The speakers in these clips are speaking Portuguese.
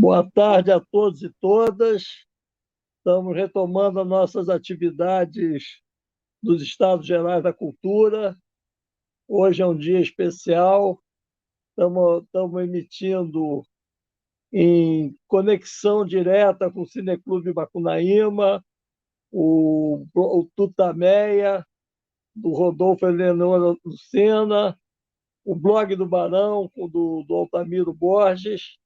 Boa tarde a todos e todas. Estamos retomando as nossas atividades dos Estados Gerais da Cultura. Hoje é um dia especial. Estamos emitindo em conexão direta com o Cineclube Macunaíma, o Tutameia, do Rodolfo Eleonora Lucena, o Blog do Barão, do Altamiro Borges.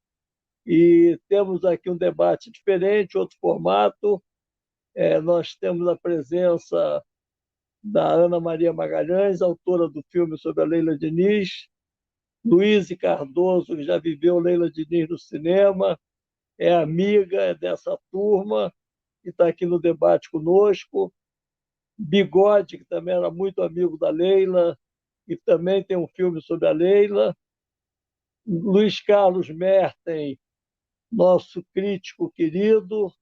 E temos aqui um debate diferente, outro formato. Nós temos a presença da Ana Maria Magalhães, autora do filme sobre a Leila Diniz, Luiz Cardoso, que já viveu Leila Diniz no cinema, é amiga dessa turma e está aqui no debate conosco. Bigode, que também era muito amigo da Leila, e também tem um filme sobre a Leila. Luiz Carlos Merten, nosso crítico querido,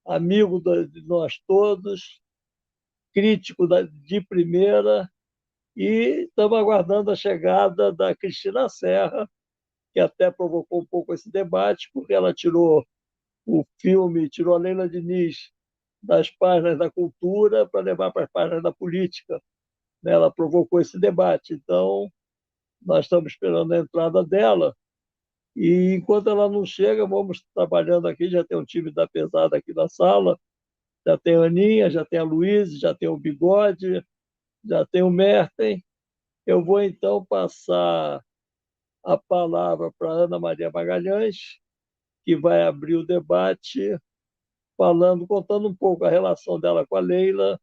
amigo de nós todos, crítico de primeira, e estamos aguardando a chegada da Cristina Serra, que até provocou um pouco esse debate, porque ela tirou o filme, tirou a Leila Diniz das páginas da cultura para levar para as páginas da política. Ela provocou esse debate, então nós estamos esperando a entrada dela. E enquanto ela não chega, vamos trabalhando aqui. Já tem um time da pesada aqui na sala, já tem a Aninha, já tem a Luísa, já tem o Bigode, já tem o Merten. Eu vou então passar a palavra para a Ana Maria Magalhães, que vai abrir o debate contando um pouco a relação dela com a Leila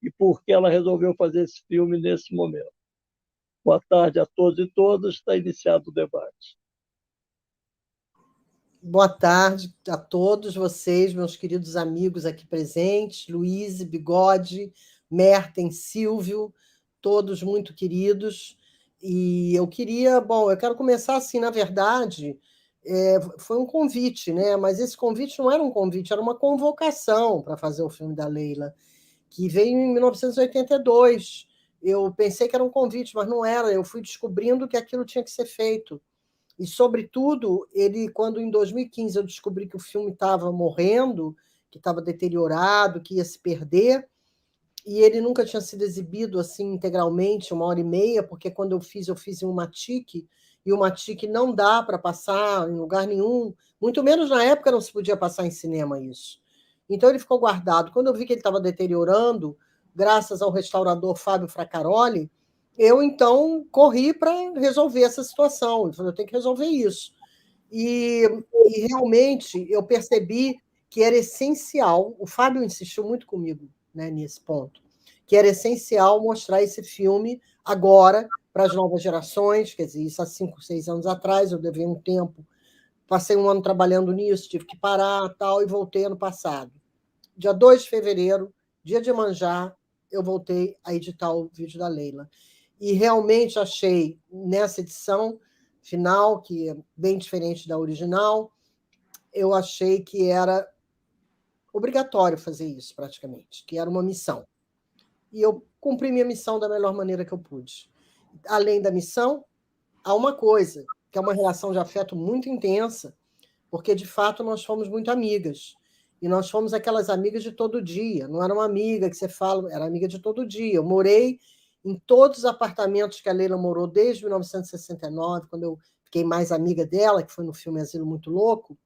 e por que ela resolveu fazer esse filme nesse momento. Boa tarde a todos e todas, está iniciado o debate. Boa tarde a todos vocês, meus queridos amigos aqui presentes, Luiz, Bigode, Merten, Silvio, todos muito queridos. E eu quero começar assim, na verdade, foi um convite, né? Mas esse convite não era um convite, era uma convocação para fazer o filme da Leila, que veio em 1982. Eu pensei que era um convite, mas não era. Eu fui descobrindo que aquilo tinha que ser feito. E, sobretudo, quando em 2015 eu descobri que o filme estava morrendo, que estava deteriorado, que ia se perder, e ele nunca tinha sido exibido assim integralmente, 1h30, porque quando eu fiz em uma TIC, e uma TIC não dá para passar em lugar nenhum, muito menos na época não se podia passar em cinema isso. Então ele ficou guardado. Quando eu vi que ele estava deteriorando, graças ao restaurador Fábio Fracaroli, eu então corri para resolver essa situação. Eu falei, eu tenho que resolver isso. E realmente eu percebi que era essencial, o Fábio insistiu muito comigo, né, nesse ponto, que era essencial mostrar esse filme agora para as novas gerações, quer dizer, isso há 5, 6 anos atrás, eu levei um tempo, passei um ano trabalhando nisso, tive que parar tal, e voltei ano passado. Dia 2 de fevereiro, dia de Iemanjá, eu voltei a editar o vídeo da Leila. E realmente achei, nessa edição final, que é bem diferente da original, eu achei que era obrigatório fazer isso, praticamente, que era uma missão. E eu cumpri minha missão da melhor maneira que eu pude. Além da missão, há uma coisa, que é uma relação de afeto muito intensa, porque, de fato, nós fomos muito amigas. E nós fomos aquelas amigas de todo dia. Não era uma amiga que você fala, era amiga de todo dia. Eu morei em todos os apartamentos que a Leila morou desde 1969, quando eu fiquei mais amiga dela, que foi no filme Asilo Muito Louco,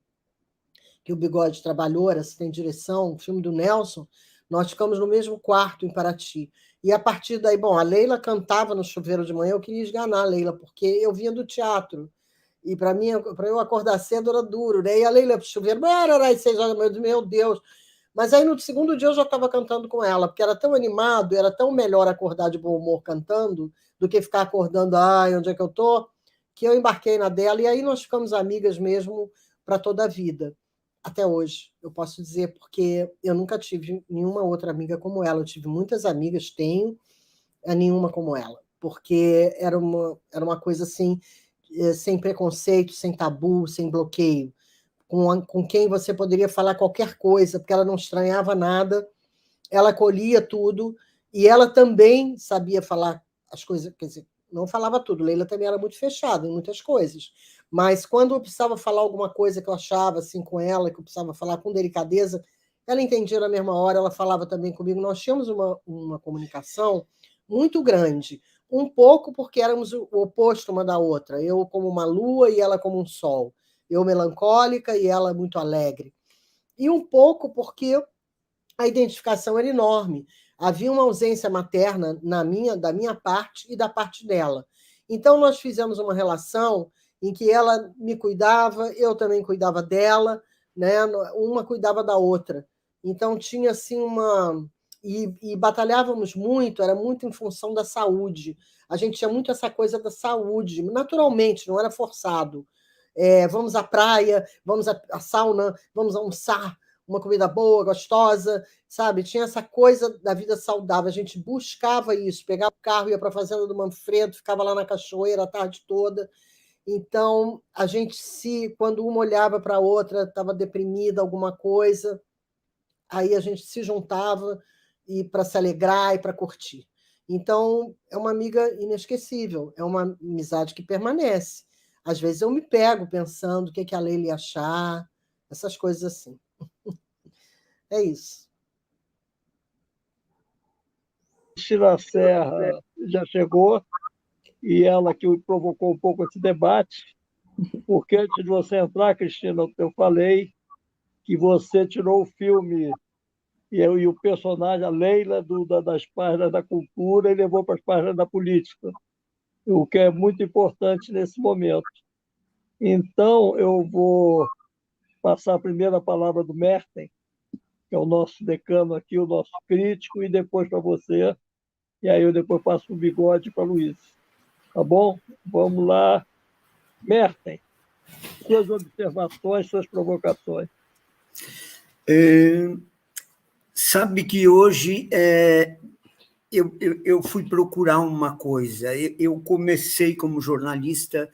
que o Bigode trabalhou, era assistente de direção, um filme do Nelson. Nós ficamos no mesmo quarto em Paraty. E a partir daí, bom, a Leila cantava no chuveiro de manhã, eu queria esganar a Leila, porque eu vinha do teatro. E para eu acordar cedo era duro, né? E a Leila pro chuveiro, às 6 horas da manhã, meu Deus. Mas aí no segundo dia eu já estava cantando com ela, porque era tão animado, era tão melhor acordar de bom humor cantando do que ficar acordando, ai, onde é que eu tô? Que eu embarquei na dela, e aí nós ficamos amigas mesmo para toda a vida. Até hoje, eu posso dizer, porque eu nunca tive nenhuma outra amiga como ela. Eu tive muitas amigas, tenho, nenhuma como ela, porque era uma coisa assim, sem preconceito, sem tabu, sem bloqueio, com quem você poderia falar qualquer coisa, porque ela não estranhava nada, ela acolhia tudo, e ela também sabia falar as coisas, quer dizer, não falava tudo. Leila também era muito fechada em muitas coisas. Mas quando eu precisava falar alguma coisa que eu achava assim com ela, que eu precisava falar com delicadeza, ela entendia na mesma hora, ela falava também comigo. Nós tínhamos uma comunicação muito grande. Um pouco porque éramos o oposto uma da outra. Eu como uma lua e ela como um sol. Eu melancólica e ela muito alegre. E um pouco porque a identificação era enorme. Havia uma ausência materna da minha parte e da parte dela. Então, nós fizemos uma relação em que ela me cuidava, eu também cuidava dela, né? Uma cuidava da outra. Então, tinha assim uma. E batalhávamos muito, era muito em função da saúde. A gente tinha muito essa coisa da saúde, naturalmente, não era forçado. Vamos à praia, vamos à sauna, vamos almoçar, uma comida boa, gostosa, sabe? Tinha essa coisa da vida saudável. A gente buscava isso, pegava o carro, ia para a fazenda do Manfredo, ficava lá na cachoeira a tarde toda. Então, a gente quando uma olhava para a outra, estava deprimida, alguma coisa, aí a gente se juntava e para se alegrar e para curtir. Então, é uma amiga inesquecível, é uma amizade que permanece. Às vezes eu me pego pensando o que a Leila ia achar, essas coisas assim. É isso. Cristina Serra já chegou e ela que provocou um pouco esse debate, porque antes de você entrar, Cristina, eu falei que você tirou o filme e o personagem, a Leila, das páginas da cultura e levou para as páginas da política, o que é muito importante nesse momento. Então, eu vou passar a primeira palavra do Merten, que é o nosso decano aqui, o nosso crítico, e depois para você, e aí eu depois passo o bigode para a Luiz. Tá bom? Vamos lá. Merten, suas observações, suas provocações. Sabe que hoje eu fui procurar uma coisa. Eu comecei como jornalista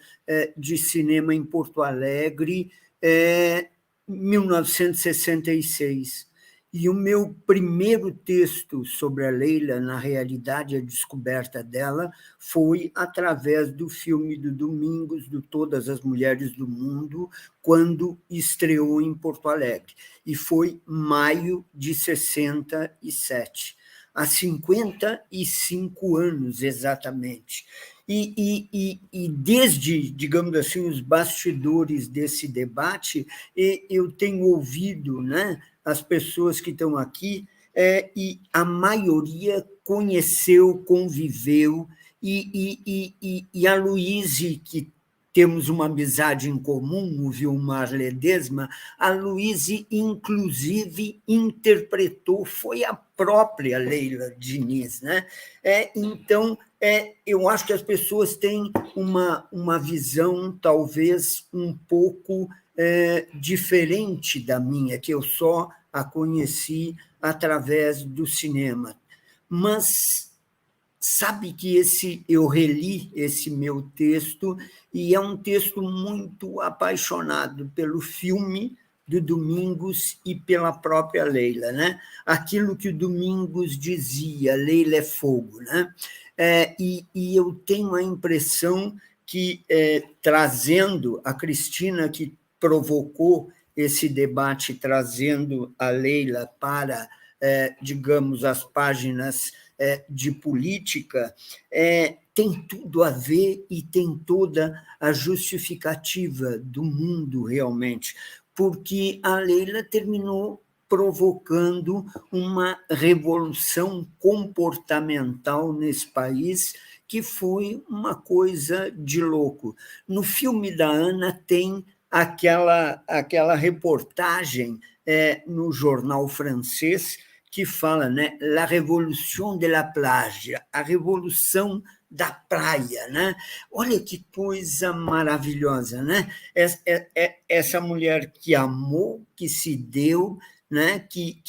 de cinema em Porto Alegre em 1966. E o meu primeiro texto sobre a Leila, na realidade, a descoberta dela, foi através do filme do Domingos, do Todas as Mulheres do Mundo, quando estreou em Porto Alegre. E foi maio de 67. Há 55 anos, exatamente. E desde, digamos assim, os bastidores desse debate, eu tenho ouvido, né, as pessoas que estão aqui, e a maioria conheceu, conviveu, e a Luíse, que temos uma amizade em comum, o Vilmar Ledesma, a Luíse, inclusive, interpretou, foi a própria Leila Diniz. Né? Então, eu acho que as pessoas têm uma visão, talvez, um pouco diferente da minha, que eu só a conheci através do cinema. Mas sabe que eu reli esse meu texto e é um texto muito apaixonado pelo filme do Domingos e pela própria Leila. Né? Aquilo que o Domingos dizia, Leila é fogo. Né? E eu tenho a impressão que, trazendo a Cristina, que provocou esse debate, trazendo a Leila para, digamos, as páginas de política, tem tudo a ver e tem toda a justificativa do mundo, realmente, porque a Leila terminou provocando uma revolução comportamental nesse país que foi uma coisa de louco. No filme da Ana tem aquela reportagem no jornal francês que fala, né, la révolution de la plage, a revolução da praia, né? Olha que coisa maravilhosa, né? Essa mulher que amou, que se deu, né? que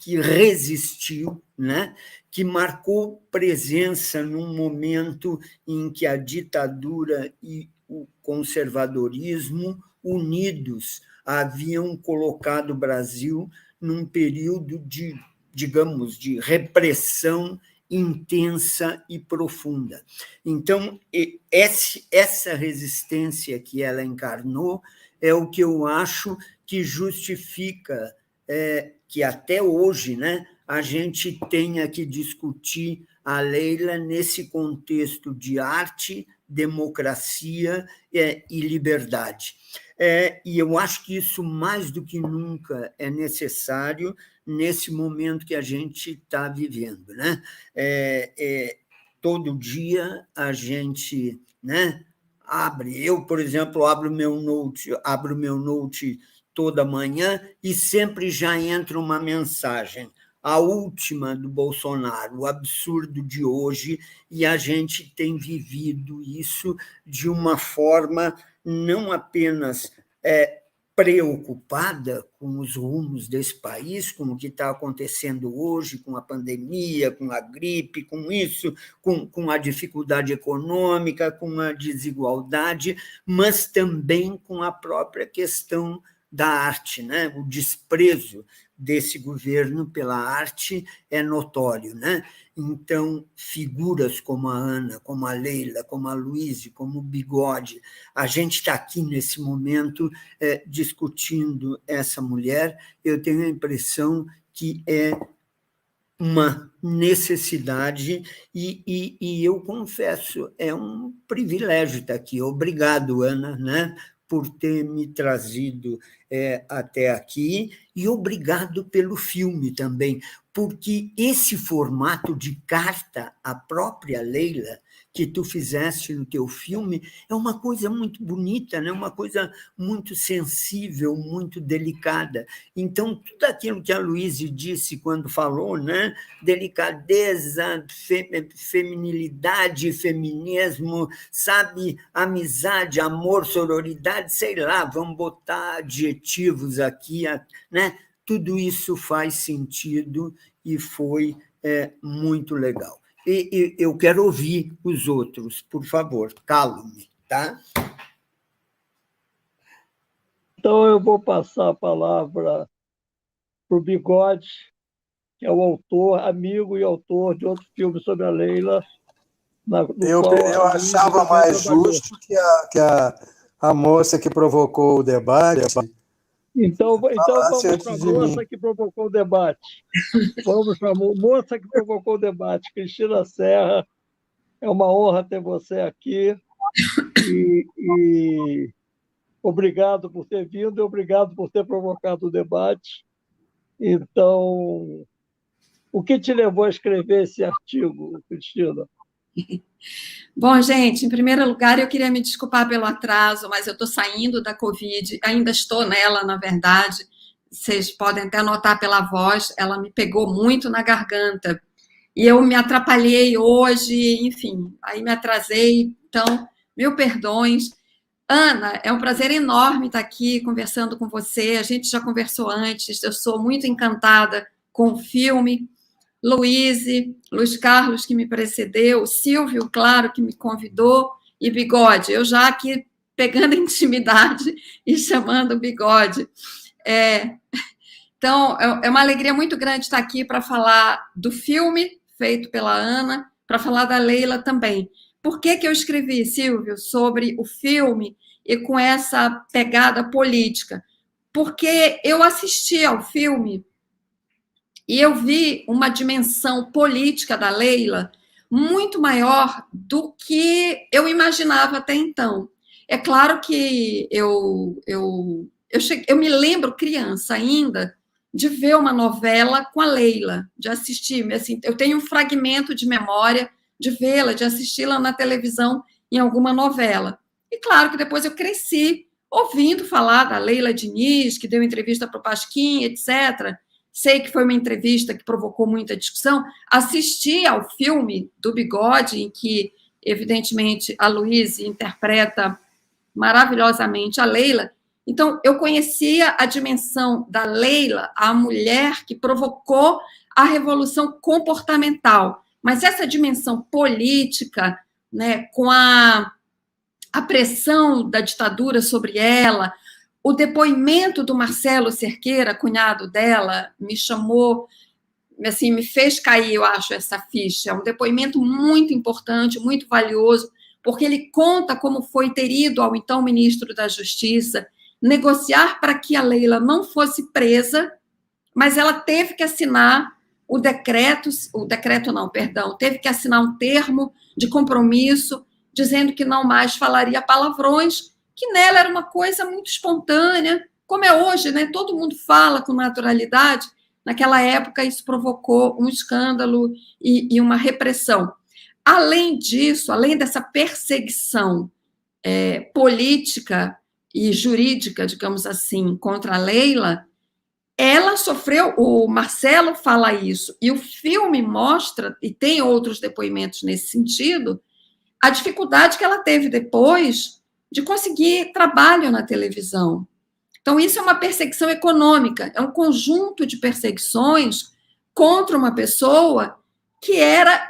resistiu, né? Que marcou presença num momento em que a ditadura e o conservadorismo unidos haviam colocado o Brasil num período de, digamos, de repressão intensa e profunda. Então, essa resistência que ela encarnou é o que eu acho que justifica que até hoje, né, a gente tenha que discutir a Leila nesse contexto de arte, democracia e liberdade. E eu acho que isso, mais do que nunca, é necessário nesse momento que a gente está vivendo, né? Todo dia a gente, né, abre. Eu, por exemplo, abro meu note toda manhã e sempre já entra uma mensagem. A última do Bolsonaro, o absurdo de hoje, e a gente tem vivido isso de uma forma não apenas preocupada com os rumos desse país, com o que está acontecendo hoje, com a pandemia, com a gripe, com isso, com a dificuldade econômica, com a desigualdade, mas também com a própria questão da arte, né? O desprezo desse governo pela arte é notório, né? Então, figuras como a Ana, como a Leila, como a Luíse, como o Bigode, a gente está aqui nesse momento discutindo essa mulher. Eu tenho a impressão que é uma necessidade e eu confesso, é um privilégio estar aqui. Obrigado, Ana, né, por ter me trazido até aqui, e obrigado pelo filme também, porque esse formato de carta à própria Leila que tu fizeste no teu filme é uma coisa muito bonita, né? Uma coisa muito sensível, muito delicada. Então, tudo aquilo que a Luíse disse quando falou, né? Delicadeza, feminilidade, feminismo, sabe? Amizade, amor, sororidade, sei lá, vamos botar adjetivos aqui, né? Tudo isso faz sentido e foi muito legal. E eu quero ouvir os outros, por favor, calo-me, tá? Então, eu vou passar a palavra para o Bigode, que é o autor, amigo e autor de outro filme sobre a Leila. Eu achava mais justo que a moça que provocou o debate. Então vamos para a moça que provocou o debate. Vamos para a moça que provocou o debate, Cristina Serra. É uma honra ter você aqui. E obrigado por ter vindo e obrigado por ter provocado o debate. Então, o que te levou a escrever esse artigo, Cristina? Bom, gente, em primeiro lugar, eu queria me desculpar pelo atraso, mas eu estou saindo da Covid, ainda estou nela, na verdade. Vocês podem até notar pela voz, ela me pegou muito na garganta. E eu me atrapalhei hoje, enfim, aí me atrasei. Então, mil perdões. Ana, é um prazer enorme estar aqui conversando com você. A gente já conversou antes, eu sou muito encantada com o filme. Luiz Carlos, que me precedeu, Silvio, claro, que me convidou, e Bigode. Eu já aqui pegando intimidade e chamando o Bigode. Então, é uma alegria muito grande estar aqui para falar do filme feito pela Ana, para falar da Leila também. Por que eu escrevi, Silvio, sobre o filme e com essa pegada política? Porque eu assisti ao filme e eu vi uma dimensão política da Leila muito maior do que eu imaginava até então. É claro que eu me lembro criança ainda de ver uma novela com a Leila, de assistir. Assim, eu tenho um fragmento de memória de vê-la, de assisti-la na televisão em alguma novela. E claro que depois eu cresci ouvindo falar da Leila Diniz, que deu entrevista para o Pasquim, etc. Sei que foi uma entrevista que provocou muita discussão. Assisti ao filme do Bigode, em que, evidentemente, a Luíse interpreta maravilhosamente a Leila. Então, eu conhecia a dimensão da Leila, a mulher que provocou a revolução comportamental. Mas essa dimensão política, né, com a pressão da ditadura sobre ela, o depoimento do Marcelo Cerqueira, cunhado dela, me chamou assim, me fez cair, eu acho, essa ficha. É um depoimento muito importante, muito valioso, porque ele conta como foi ter ido ao então ministro da Justiça negociar para que a Leila não fosse presa, mas ela teve que assinar o decreto não, perdão, teve que assinar um termo de compromisso dizendo que não mais falaria palavrões, que nela era uma coisa muito espontânea, como é hoje, né? Todo mundo fala com naturalidade. Naquela época, isso provocou um escândalo e uma repressão. Além disso, além dessa perseguição política e jurídica, digamos assim, contra a Leila, ela sofreu, o Marcelo fala isso, e o filme mostra, e tem outros depoimentos nesse sentido, a dificuldade que ela teve depois de conseguir trabalho na televisão. Então, isso é uma perseguição econômica, é um conjunto de perseguições contra uma pessoa que era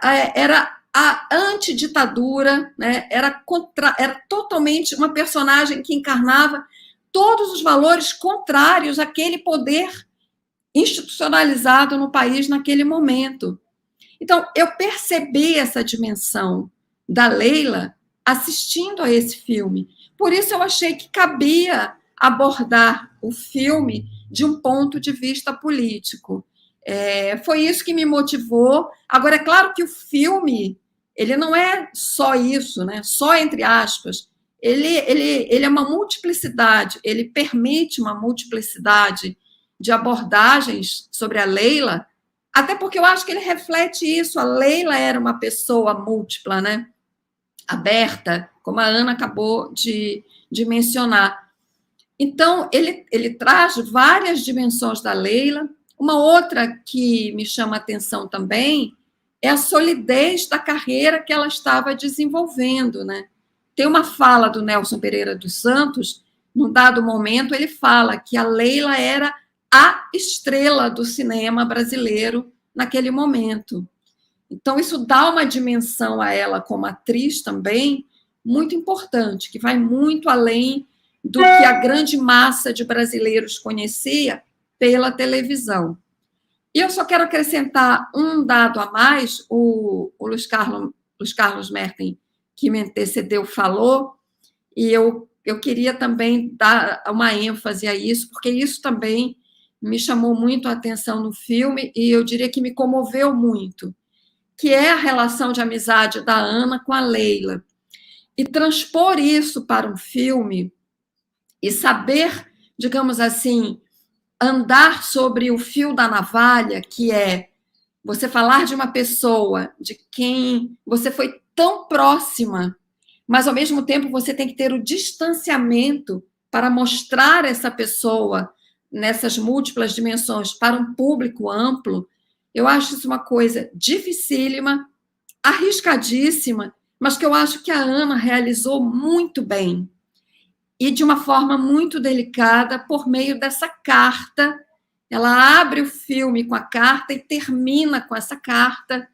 a antiditadura, né? Era totalmente uma personagem que encarnava todos os valores contrários àquele poder institucionalizado no país naquele momento. Então, eu percebi essa dimensão da Leila assistindo a esse filme. Por isso, eu achei que cabia abordar o filme de um ponto de vista político. Foi isso que me motivou. Agora, é claro que o filme ele não é só isso, né? Só entre aspas. Ele é uma multiplicidade, ele permite uma multiplicidade de abordagens sobre a Leila, até porque eu acho que ele reflete isso. A Leila era uma pessoa múltipla, né? Aberta, como a Ana acabou de mencionar. Então, ele traz várias dimensões da Leila. Uma outra que me chama a atenção também é a solidez da carreira que ela estava desenvolvendo, né? Tem uma fala do Nelson Pereira dos Santos, num dado momento, ele fala que a Leila era a estrela do cinema brasileiro naquele momento. Então, isso dá uma dimensão a ela como atriz também muito importante, que vai muito além do que a grande massa de brasileiros conhecia pela televisão. E eu só quero acrescentar um dado a mais, o Luiz Carlos Merten, que me antecedeu, falou, e eu queria também dar uma ênfase a isso, porque isso também me chamou muito a atenção no filme, e eu diria que me comoveu muito, que é a relação de amizade da Ana com a Leila. E transpor isso para um filme e saber, digamos assim, andar sobre o fio da navalha, que é você falar de uma pessoa de quem você foi tão próxima, mas, ao mesmo tempo, você tem que ter o distanciamento para mostrar essa pessoa nessas múltiplas dimensões para um público amplo. Eu acho isso uma coisa dificílima, arriscadíssima, mas que eu acho que a Ana realizou muito bem e de uma forma muito delicada por meio dessa carta. Ela abre o filme com a carta e termina com essa carta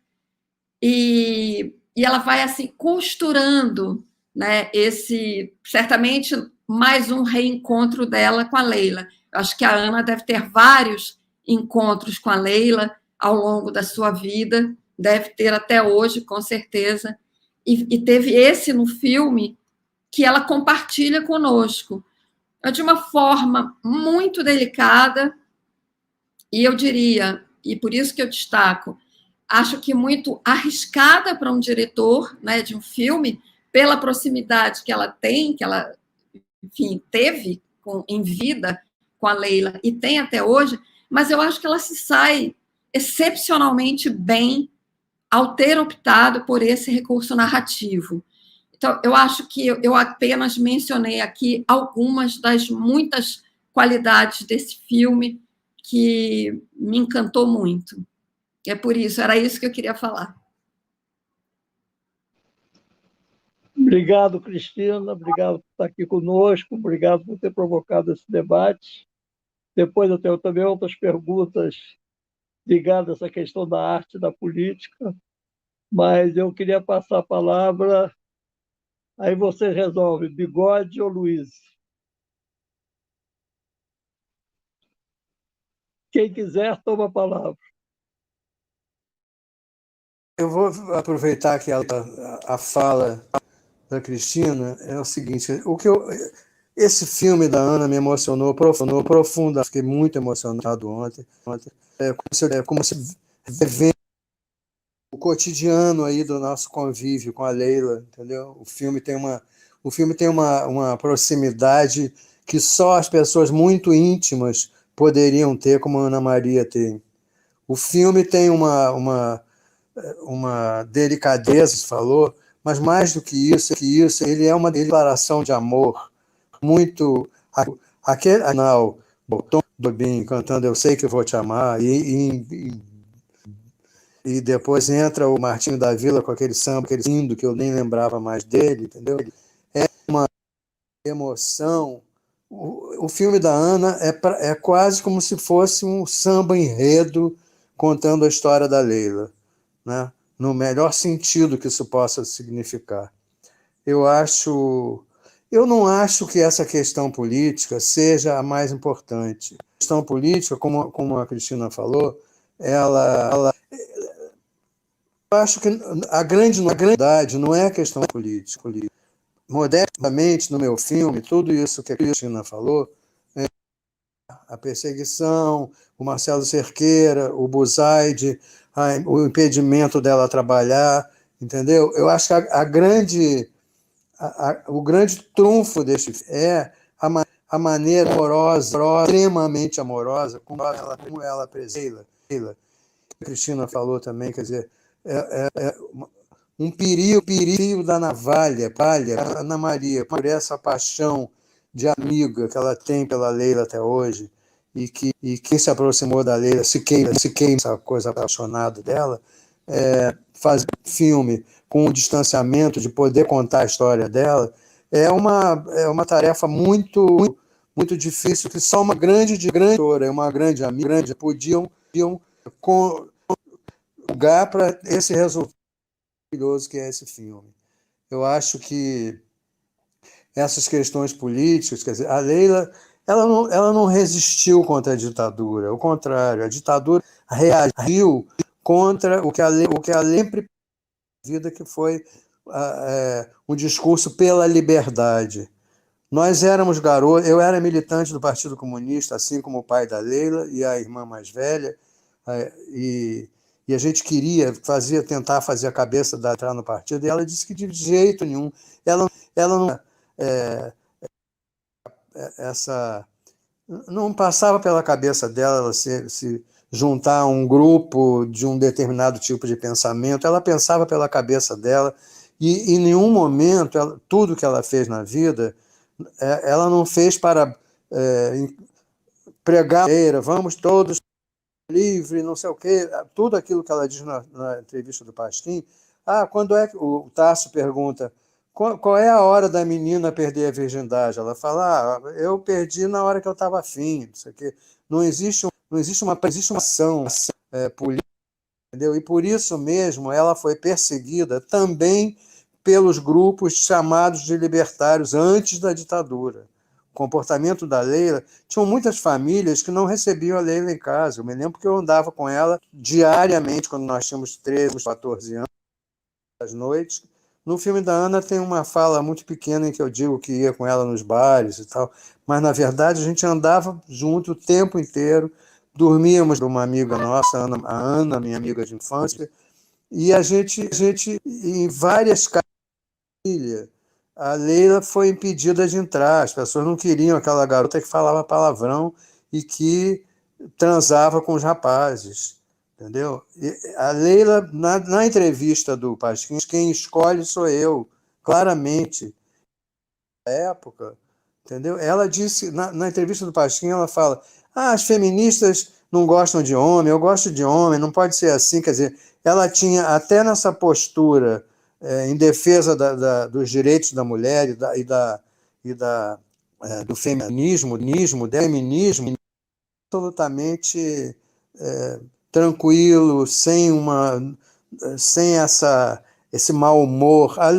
e ela vai assim costurando, né, certamente mais um reencontro dela com a Leila. Eu acho que a Ana deve ter vários encontros com a Leila ao longo da sua vida, deve ter até hoje, com certeza, e teve esse no filme que ela compartilha conosco, de uma forma muito delicada, e eu diria, e por isso que eu destaco, acho que muito arriscada para um diretor, né, de um filme, pela proximidade que ela tem, que ela, enfim, teve em vida com a Leila e tem até hoje, mas eu acho que ela se sai excepcionalmente bem ao ter optado por esse recurso narrativo. Então, eu acho que eu apenas mencionei aqui algumas das muitas qualidades desse filme que me encantou muito. É por isso, era isso que eu queria falar. Obrigado, Cristina. Obrigado por estar aqui conosco. Obrigado por ter provocado esse debate. Depois eu tenho também outras perguntas ligadas a essa questão da arte e da política, mas eu queria passar a palavra. Aí você resolve, Bigode ou Luiz? Quem quiser, toma a palavra. Eu vou aproveitar que a fala da Cristina é o seguinte: esse filme da Ana me emocionou profundamente. Fiquei muito emocionado ontem. É como se vê o cotidiano aí do nosso convívio com a Leila, entendeu? O filme tem uma proximidade que só as pessoas muito íntimas poderiam ter, como a Ana Maria tem. O filme tem uma delicadeza, você falou, mas mais do que isso, ele é uma declaração de amor muito. Aquele final, o Tom Jobim cantando Eu Sei Que Vou Te Amar, e depois entra o Martinho da Vila com aquele samba, aquele lindo que eu nem lembrava mais dele, entendeu? É uma emoção. O filme da Ana é quase como se fosse um samba enredo contando a história da Leila, né? No melhor sentido que isso possa significar. Eu acho, eu não acho que essa questão política seja a mais importante. A questão política, como a Cristina falou, ela eu acho que a grande novidade não é a questão política. Modestamente, no meu filme, tudo isso que a Cristina falou, a perseguição, o Marcelo Cerqueira, o Buzaide, o impedimento dela trabalhar, entendeu? Eu acho que o grande trunfo deste filme é a maneira amorosa, extremamente amorosa, como ela apresenta. A Cristina falou também, quer dizer, um perigo da navalha, Ana Maria, por essa paixão de amiga que ela tem pela Leila até hoje, e quem se aproximou da Leila se queima essa coisa apaixonada dela, fazer um filme com o distanciamento de poder contar a história dela é uma tarefa muito muito difícil, que só uma grande diretora e uma grande amiga podiam lugar para esse resultado maravilhoso que é esse filme. Eu acho que essas questões políticas, quer dizer, a Leila, ela não resistiu contra a ditadura, ao contrário, a ditadura reagiu contra o que a Leila sempre vida, que foi um discurso pela liberdade. Nós éramos garotos, eu era militante do Partido Comunista, assim como o pai da Leila e a irmã mais velha, e a gente tentar fazer a cabeça da entrar no partido, e ela disse que de jeito nenhum, ela não, essa, não passava pela cabeça dela ela se juntar a um grupo de um determinado tipo de pensamento, ela pensava pela cabeça dela, e em nenhum momento, tudo que ela fez na vida, ela não fez para pregar, vamos todos livre, não sei o quê, tudo aquilo que ela diz na entrevista do Pasquim. Quando é que o Tasso pergunta qual é a hora da menina perder a virgindade? Ela fala, eu perdi na hora que eu estava afim, isso aqui. Não existe uma ação política, entendeu? E por isso mesmo ela foi perseguida também pelos grupos chamados de libertários antes da ditadura. O comportamento da Leila, tinham muitas famílias que não recebiam a Leila em casa. Eu me lembro que eu andava com ela diariamente, quando nós tínhamos 13, 14 anos, às noites. No filme da Ana tem uma fala muito pequena em que eu digo que ia com ela nos bares e tal, mas na verdade a gente andava junto o tempo inteiro, dormíamos com uma amiga nossa, a Ana, minha amiga de infância, e a gente em várias casas, a Leila foi impedida de entrar. As pessoas não queriam aquela garota que falava palavrão e que transava com os rapazes, entendeu? E a Leila, na entrevista do Pasquim, quem escolhe sou eu, claramente. Na época, entendeu? Ela disse, na entrevista do Pasquim, ela fala, as feministas não gostam de homem, eu gosto de homem, não pode ser assim. Quer dizer, ela tinha, até nessa postura em defesa dos direitos da mulher do feminismo, absolutamente tranquilo, sem esse mau humor. A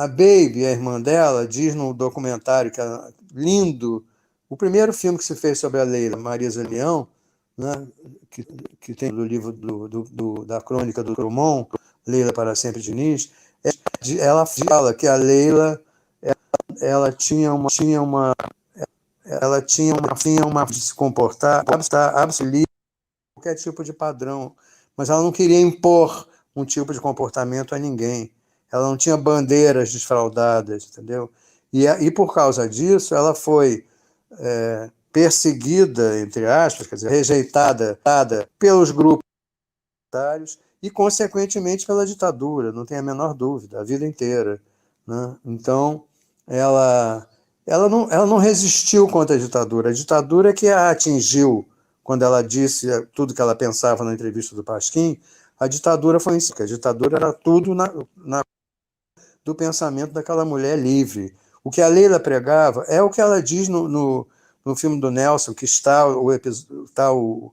Baby, a irmã dela, diz no documentário que é lindo, o primeiro filme que se fez sobre a Leila, Marisa Leão, né, que tem no livro da crônica do Drummond, Leila para Sempre Diniz, ela fala que a Leila ela tinha uma de se comportar absoluta qualquer tipo de padrão, mas ela não queria impor um tipo de comportamento a ninguém. Ela não tinha bandeiras desfraldadas, entendeu? E por causa disso, ela foi perseguida, entre aspas, quer dizer, rejeitada pelos grupos autoritários e, consequentemente, pela ditadura, não tem a menor dúvida, a vida inteira, né? Então, ela não resistiu contra a ditadura que a atingiu quando ela disse tudo que ela pensava na entrevista do Pasquim. A ditadura foi em si, a ditadura era tudo do pensamento daquela mulher livre. O que a Leila pregava é o que ela diz no filme do Nelson, que está o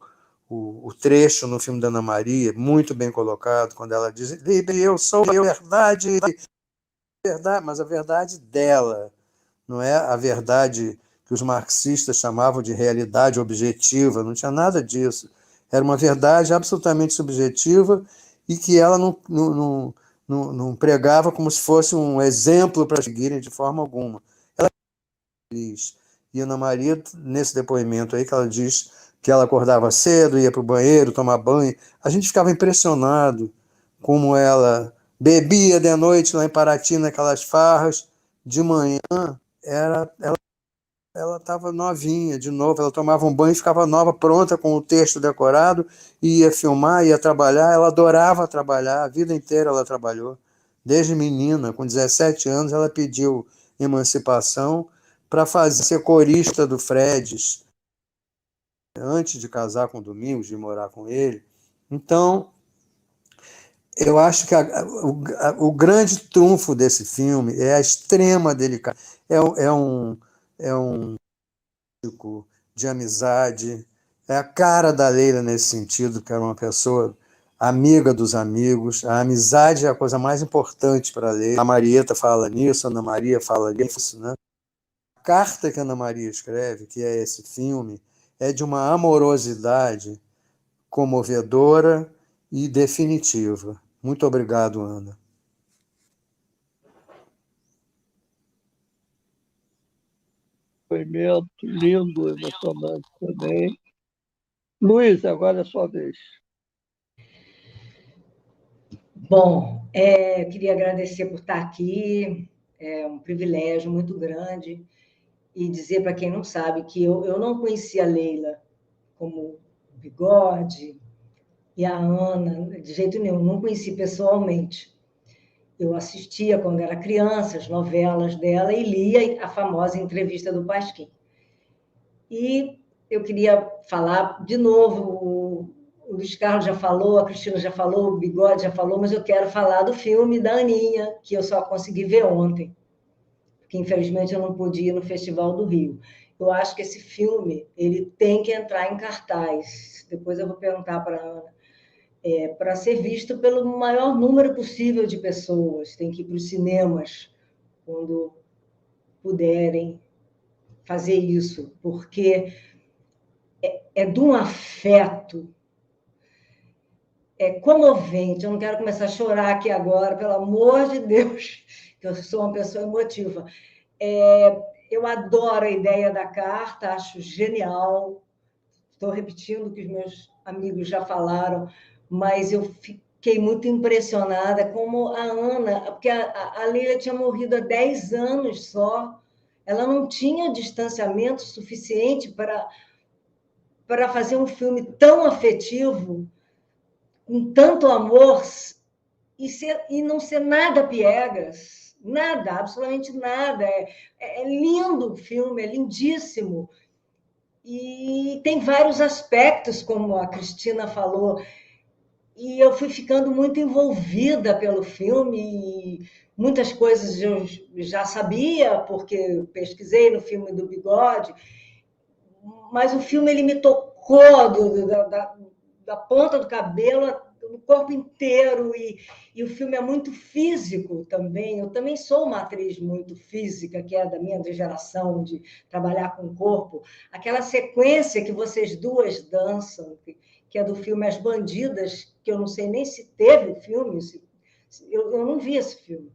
trecho no filme da Ana Maria, muito bem colocado, quando ela diz: eu sou a verdade, mas a verdade dela, não é a verdade que os marxistas chamavam de realidade objetiva, não tinha nada disso. Era uma verdade absolutamente subjetiva e que ela não pregava como se fosse um exemplo para seguirem de forma alguma. Ela diz, e Ana Maria, nesse depoimento aí, que ela diz que ela acordava cedo, ia para o banheiro, tomar banho, a gente ficava impressionado como ela bebia de noite lá em Paraty, naquelas farras, de manhã ela estava novinha, de novo, ela tomava um banho e ficava nova, pronta, com o texto decorado, e ia filmar, ia trabalhar, ela adorava trabalhar, a vida inteira ela trabalhou. Desde menina, com 17 anos, ela pediu emancipação para ser corista do Fredes, antes de casar com o Domingos, de morar com ele. Então, eu acho que o grande trunfo desse filme é a extrema delicadeza. É um de amizade, é a cara da Leila nesse sentido, que era uma pessoa amiga dos amigos. A amizade é a coisa mais importante para a Leila. A Marieta fala nisso, a Ana Maria fala nisso, né? A carta que a Ana Maria escreve, que é esse filme, é de uma amorosidade comovedora e definitiva. Muito obrigado, Ana. Depoimento lindo, emocionante também. Luiz, agora é a sua vez. Bom, queria agradecer por estar aqui, é um privilégio muito grande, e dizer para quem não sabe que eu não conhecia a Leila como o Bigode e a Ana, de jeito nenhum, não conheci pessoalmente. Eu assistia, quando era criança, as novelas dela e lia a famosa entrevista do Pasquim. E eu queria falar, de novo, o Luiz Carlos já falou, a Cristina já falou, o Bigode já falou, mas eu quero falar do filme da Aninha, que eu só consegui ver ontem, porque infelizmente eu não pude ir no Festival do Rio. Eu acho que esse filme ele tem que entrar em cartaz. Depois eu vou perguntar para a Ana. Para ser visto pelo maior número possível de pessoas. Tem que ir para os cinemas quando puderem fazer isso, porque é de um afeto, é comovente. Eu não quero começar a chorar aqui agora, pelo amor de Deus, que eu sou uma pessoa emotiva. Eu adoro a ideia da carta, acho genial. Estou repetindo o que os meus amigos já falaram, mas eu fiquei muito impressionada como a Ana, porque a Leila tinha morrido há 10 anos só, ela não tinha distanciamento suficiente para fazer um filme tão afetivo, com tanto amor, e não ser nada piegas, nada, absolutamente nada. É lindo o filme, é lindíssimo. E tem vários aspectos, como a Cristina falou, e eu fui ficando muito envolvida pelo filme, e muitas coisas eu já sabia, porque pesquisei no filme do Bigode, mas o filme ele me tocou da ponta do cabelo no corpo inteiro, e o filme é muito físico também. Eu também sou uma atriz muito física, que é da minha geração, de trabalhar com o corpo. Aquela sequência que vocês duas dançam, que é do filme As Bandidas, que eu não sei nem se teve filme, eu não vi esse filme.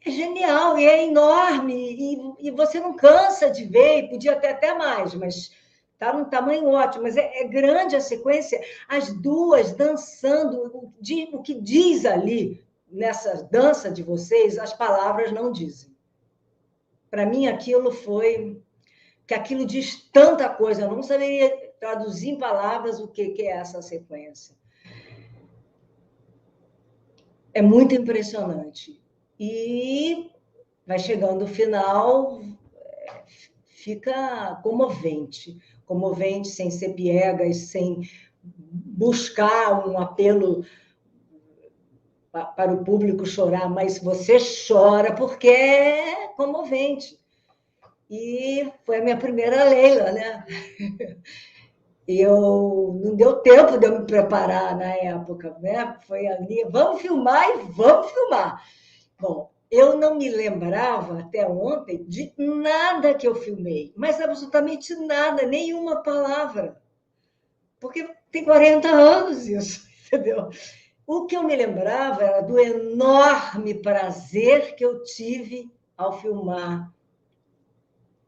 É genial, e é enorme, e você não cansa de ver, e podia ter até mais, mas está num tamanho ótimo, mas é grande a sequência, as duas dançando, o que diz ali, nessa dança de vocês, as palavras não dizem. Para mim, aquilo foi... que aquilo diz tanta coisa, eu não saberia traduzir em palavras o que é essa sequência. É muito impressionante. E vai chegando o final, fica comovente, sem ser piegas, sem buscar um apelo para o público chorar, mas você chora porque é comovente. E foi a minha primeira Leila, né? Não deu tempo de eu me preparar na época, né? Foi ali, vamos filmar e vamos filmar. Bom, eu não me lembrava até ontem de nada que eu filmei, mas absolutamente nada, nenhuma palavra. Porque tem 40 anos isso, entendeu? O que eu me lembrava era do enorme prazer que eu tive ao filmar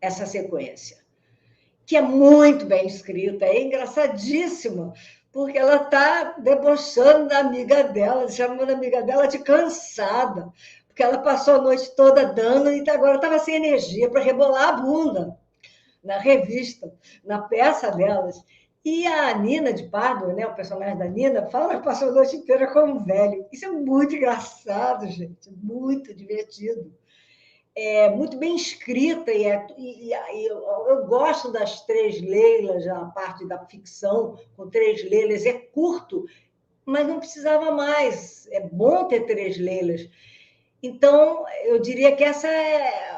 essa sequência, que é muito bem escrita, é engraçadíssima, porque ela está debochando da amiga dela, chamando a amiga dela de cansada, porque ela passou a noite toda dando e agora estava sem energia para rebolar a bunda na revista, na peça delas. E a Nina de Pardo, né, o personagem da Nina, fala que passou a noite inteira como um velho. Isso é muito engraçado, gente, muito divertido. É muito bem escrita, eu gosto das 3 Leilas, a parte da ficção com 3 Leilas, é curto, mas não precisava mais, é bom ter 3 Leilas. Então, eu diria que essa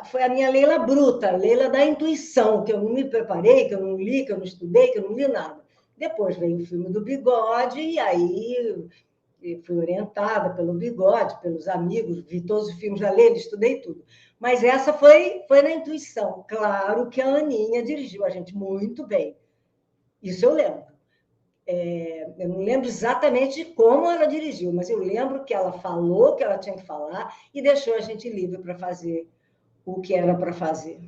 foi a minha Leila bruta, a Leila da intuição, que eu não me preparei, que eu não li, que eu não estudei, que eu não li nada. Depois veio o filme do Bigode, e aí fui orientada pelo Bigode, pelos amigos, vi todos os filmes da Leila, estudei tudo. Mas essa foi na intuição. Claro que a Aninha dirigiu a gente muito bem. Isso eu lembro. Eu não lembro exatamente como ela dirigiu, mas eu lembro que ela falou que ela tinha que falar e deixou a gente livre para fazer o que era para fazer.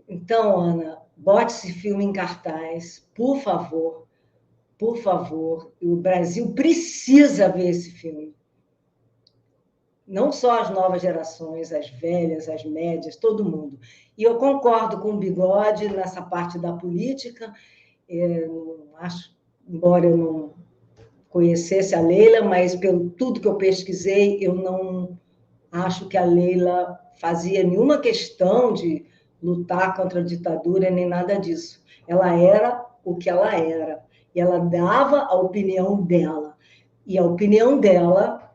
Então, Ana, bote esse filme em cartaz, por favor. Por favor. O Brasil precisa ver esse filme. Não só as novas gerações, as velhas, as médias, todo mundo. E eu concordo com o Bigode nessa parte da política. Embora eu não conhecesse a Leila, mas pelo tudo que eu pesquisei, eu não acho que a Leila fazia nenhuma questão de lutar contra a ditadura, nem nada disso. Ela era o que ela era, e ela dava a opinião dela. E a opinião dela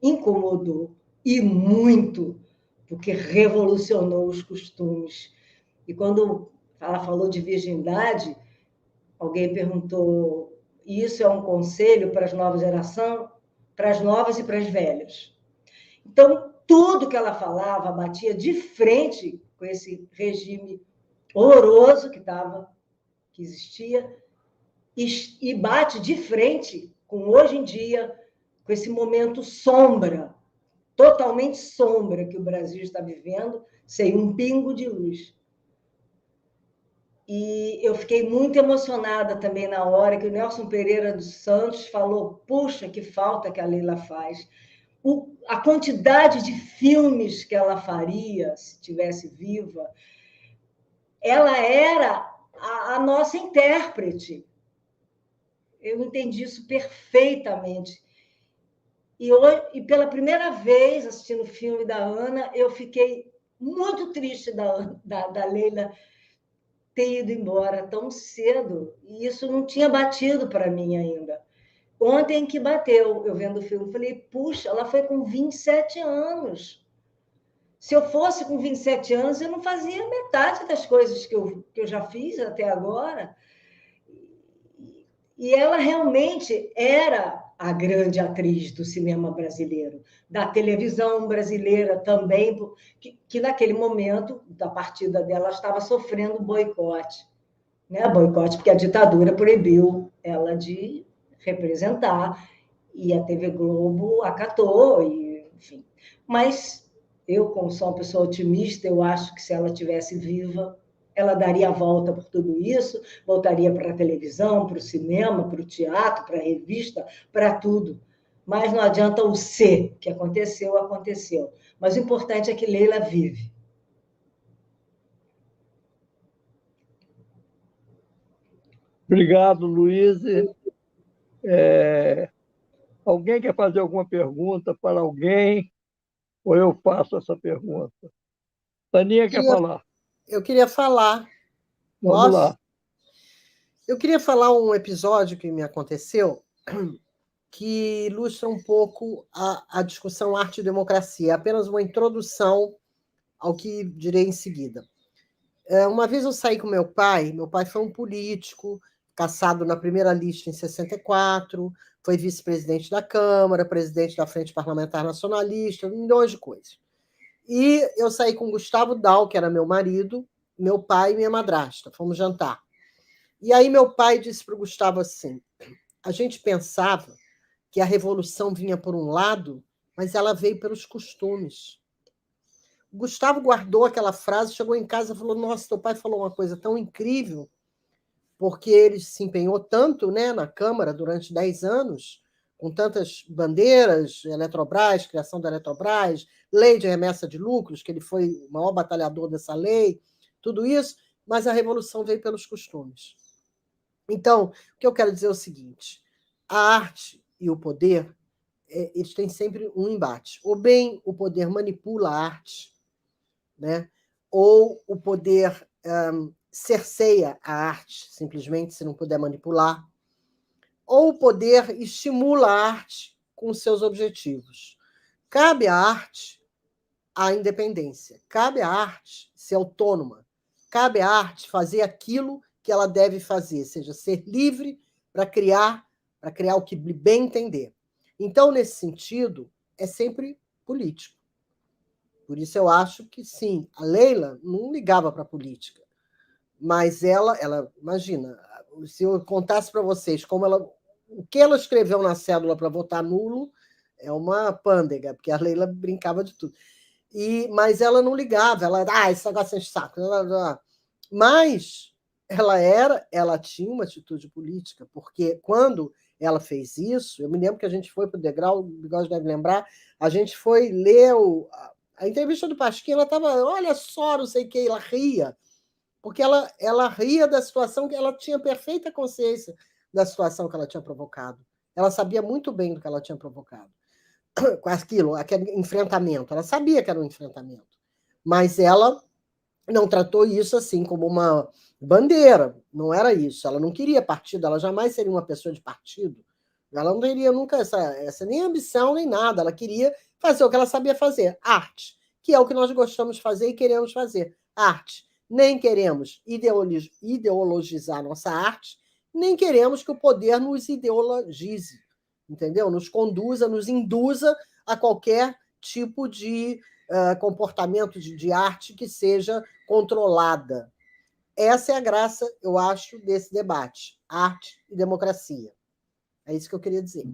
incomodou, e muito, porque revolucionou os costumes. E quando ela falou de virgindade, alguém perguntou, isso é um conselho para as novas gerações? Para as novas e para as velhas. Então, tudo que ela falava batia de frente com esse regime horroroso que existia, e bate de frente com hoje em dia, com esse momento sombra, totalmente sombra que o Brasil está vivendo, sem um pingo de luz. E eu fiquei muito emocionada também na hora que o Nelson Pereira dos Santos falou, puxa, que falta que a Leila faz. A quantidade de filmes que ela faria, se estivesse viva, ela era a nossa intérprete. Eu entendi isso perfeitamente. E pela primeira vez, assistindo o filme da Ana, eu fiquei muito triste da Leila ter ido embora tão cedo, e isso não tinha batido para mim ainda. Ontem que bateu, eu vendo o filme, falei, puxa, ela foi com 27 anos. Se eu fosse com 27 anos, eu não fazia metade das coisas que eu já fiz até agora. E ela realmente era a grande atriz do cinema brasileiro, da televisão brasileira também, que naquele momento da partida dela estava sofrendo boicote, né? Boicote porque a ditadura proibiu ela de representar e a TV Globo acatou, e, enfim. Mas eu, como sou uma pessoa otimista, eu acho que se ela tivesse viva, ela daria a volta por tudo isso, voltaria para a televisão, para o cinema, para o teatro, para a revista, para tudo. Mas não adianta o ser, que aconteceu, aconteceu. Mas o importante é que Leila vive. Obrigado, Luiz. Alguém quer fazer alguma pergunta para alguém? Ou eu faço essa pergunta? Taninha quer falar? Eu queria falar. Vamos Posso? lá. Eu queria falar um episódio que me aconteceu que ilustra um pouco a discussão arte e democracia. É apenas uma introdução ao que direi em seguida. Uma vez eu saí com meu pai foi um político, caçado na primeira lista em 64, foi vice-presidente da Câmara, presidente da Frente Parlamentar Nacionalista, milhões de coisas. E eu saí com Gustavo Dal, que era meu marido, meu pai e minha madrasta. Fomos jantar. E aí meu pai disse para o Gustavo assim, a gente pensava que a revolução vinha por um lado, mas ela veio pelos costumes. O Gustavo guardou aquela frase, chegou em casa e falou, nossa, teu pai falou uma coisa tão incrível, porque ele se empenhou tanto, né, na Câmara durante 10 anos, com tantas bandeiras, Eletrobras, criação da Eletrobras, lei de remessa de lucros, que ele foi o maior batalhador dessa lei, tudo isso, mas a revolução veio pelos costumes. Então, o que eu quero dizer é o seguinte, a arte e o poder, eles têm sempre um embate. Ou bem o poder manipula a arte, né? Ou o poder cerceia a arte, simplesmente, se não puder manipular, ou o poder estimula a arte com seus objetivos. Cabe à arte a independência, cabe à arte ser autônoma, cabe à arte fazer aquilo que ela deve fazer, seja ser livre para criar o que bem entender. Então, nesse sentido, é sempre político. Por isso eu acho que, sim, a Leila não ligava para a política, mas ela, imagina, se eu contasse para vocês o que ela escreveu na cédula para votar nulo, é uma pândega, porque a Leila brincava de tudo. Mas ela não ligava, esse negócio de saco. Mas ela tinha uma atitude política, porque quando ela fez isso, eu me lembro que a gente foi para o degrau, o Bigode deve lembrar, a gente foi ler a entrevista do Pasquim, ela estava, olha só, não sei o que, ela ria, porque ela ria da situação, que ela tinha perfeita consciência da situação que ela tinha provocado. Ela sabia muito bem do que ela tinha provocado. Com aquele enfrentamento. Ela sabia que era um enfrentamento. Mas ela não tratou isso assim como uma bandeira. Não era isso. Ela não queria partido, ela jamais seria uma pessoa de partido. Ela não teria nunca essa nem ambição, nem nada. Ela queria fazer o que ela sabia fazer, arte, que é o que nós gostamos de fazer e queremos fazer, arte. Nem queremos ideologizar nossa arte, nem queremos que o poder nos ideologize, entendeu? Nos conduza, nos induza a qualquer tipo de comportamento de arte que seja controlada. Essa é a graça, eu acho, desse debate, arte e democracia. É isso que eu queria dizer.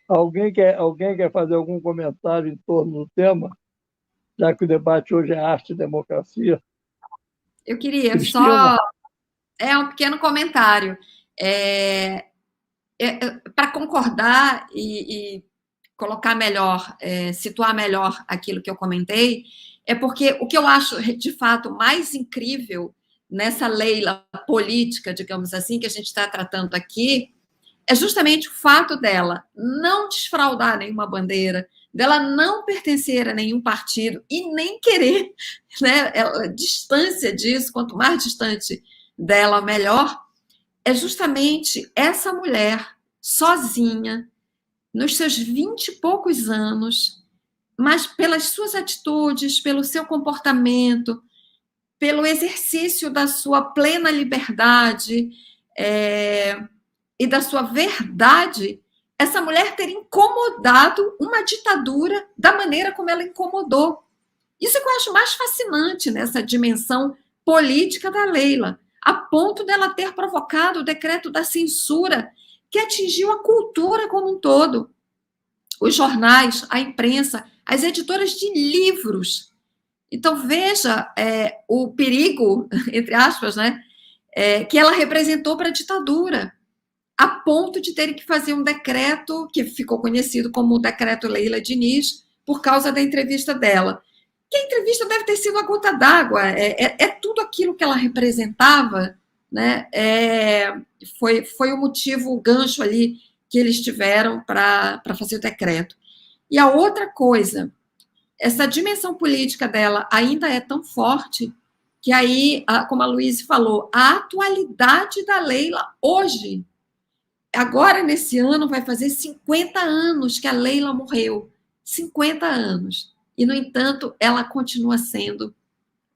Alguém quer fazer algum comentário em torno do tema, já que o debate hoje é arte e democracia? Eu queria Cristina? só um pequeno comentário. Para concordar e colocar melhor, situar melhor aquilo que eu comentei, é porque o que eu acho, de fato, mais incrível nessa Leila política, digamos assim, que a gente está tratando aqui, é justamente o fato dela não desfraudar nenhuma bandeira, dela não pertencer a nenhum partido e nem querer, né, distância disso, quanto mais distante dela, melhor, é justamente essa mulher sozinha, nos seus 20 e poucos anos, mas pelas suas atitudes, pelo seu comportamento, pelo exercício da sua plena liberdade e da sua verdade, essa mulher ter incomodado uma ditadura da maneira como ela incomodou. Isso é que eu acho mais fascinante nessa dimensão política da Leila, a ponto dela ter provocado o decreto da censura que atingiu a cultura como um todo. Os jornais, a imprensa, as editoras de livros. Então, veja o perigo, entre aspas, né, que ela representou para a ditadura, a ponto de terem que fazer um decreto que ficou conhecido como o decreto Leila Diniz, por causa da entrevista dela. Que a entrevista deve ter sido a gota d'água, tudo aquilo que ela representava, né? Foi o motivo, o gancho ali que eles tiveram para fazer o decreto. E a outra coisa, essa dimensão política dela ainda é tão forte que aí, como a Luísa falou, a atualidade da Leila hoje, agora nesse ano vai fazer 50 anos que a Leila morreu, 50 anos. E, no entanto, ela continua sendo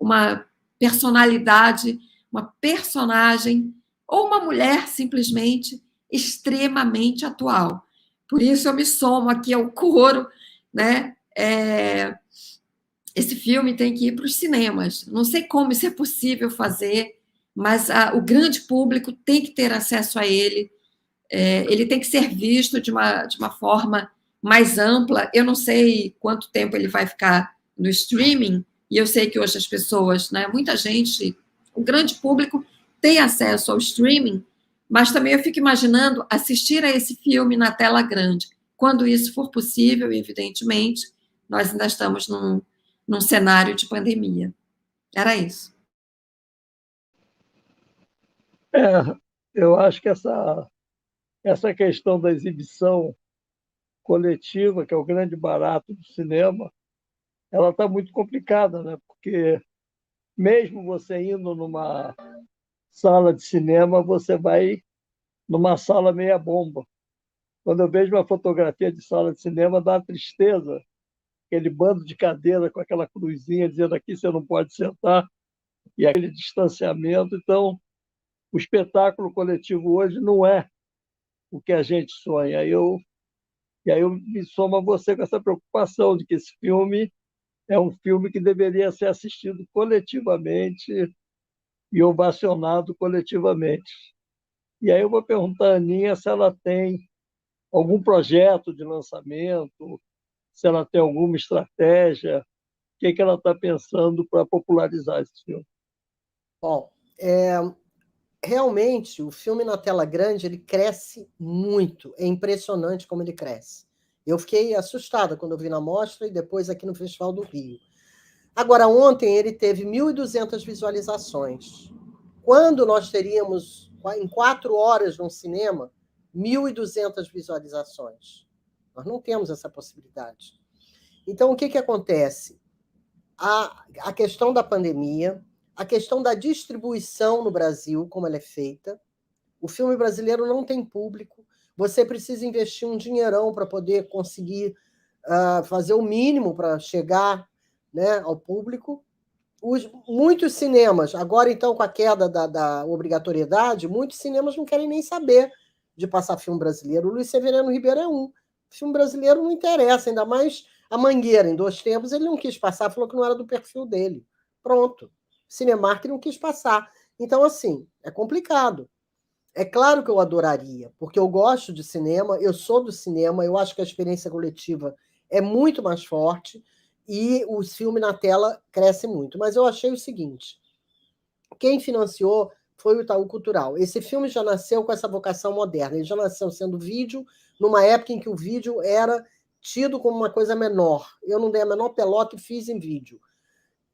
uma personalidade, uma personagem, ou uma mulher, simplesmente, extremamente atual. Por isso, eu me somo aqui ao coro, né? Esse filme tem que ir para os cinemas. Não sei como isso é possível fazer, mas o grande público tem que ter acesso a ele. Ele tem que ser visto de uma forma mais ampla. Eu não sei quanto tempo ele vai ficar no streaming, e eu sei que hoje as pessoas, né, muita gente, o grande público tem acesso ao streaming, mas também eu fico imaginando assistir a esse filme na tela grande. Quando isso for possível, evidentemente, nós ainda estamos num cenário de pandemia. Era isso. Eu acho que essa questão da exibição coletiva, que é o grande barato do cinema, ela está muito complicada, né? Porque mesmo você indo numa sala de cinema, você vai numa sala meia bomba. Quando eu vejo uma fotografia de sala de cinema, dá uma tristeza. Aquele bando de cadeira com aquela cruzinha dizendo aqui você não pode sentar, e aquele distanciamento. Então, o espetáculo coletivo hoje não é o que a gente sonha. E aí eu me somo a você com essa preocupação de que esse filme é um filme que deveria ser assistido coletivamente e ovacionado coletivamente. E aí eu vou perguntar à Aninha se ela tem algum projeto de lançamento, se ela tem alguma estratégia, o que ela está pensando para popularizar esse filme. Bom, realmente, o filme na tela grande, ele cresce muito. É impressionante como ele cresce. Eu fiquei assustada quando eu vi na mostra e depois aqui no Festival do Rio. Agora, ontem ele teve 1.200 visualizações. Quando nós teríamos, em 4 horas no cinema, 1.200 visualizações? Nós não temos essa possibilidade. Então, o que acontece? A questão da pandemia, a questão da distribuição no Brasil, como ela é feita. O filme brasileiro não tem público. Você precisa investir um dinheirão para poder conseguir fazer o mínimo para chegar, né, ao público. Muitos cinemas, agora então com a queda da obrigatoriedade, muitos cinemas não querem nem saber de passar filme brasileiro. O Luiz Severino Ribeiro é um. O filme brasileiro não interessa, ainda mais a Mangueira, em 2 tempos, ele não quis passar, falou que não era do perfil dele. Pronto. Cinemark não quis passar. Então, assim, é complicado. É claro que eu adoraria, porque eu gosto de cinema, eu sou do cinema, eu acho que a experiência coletiva é muito mais forte e o filme na tela cresce muito. Mas eu achei o seguinte, quem financiou foi o Itaú Cultural. Esse filme já nasceu com essa vocação moderna, ele já nasceu sendo vídeo, numa época em que o vídeo era tido como uma coisa menor. Eu não dei a menor pelota e fiz em vídeo.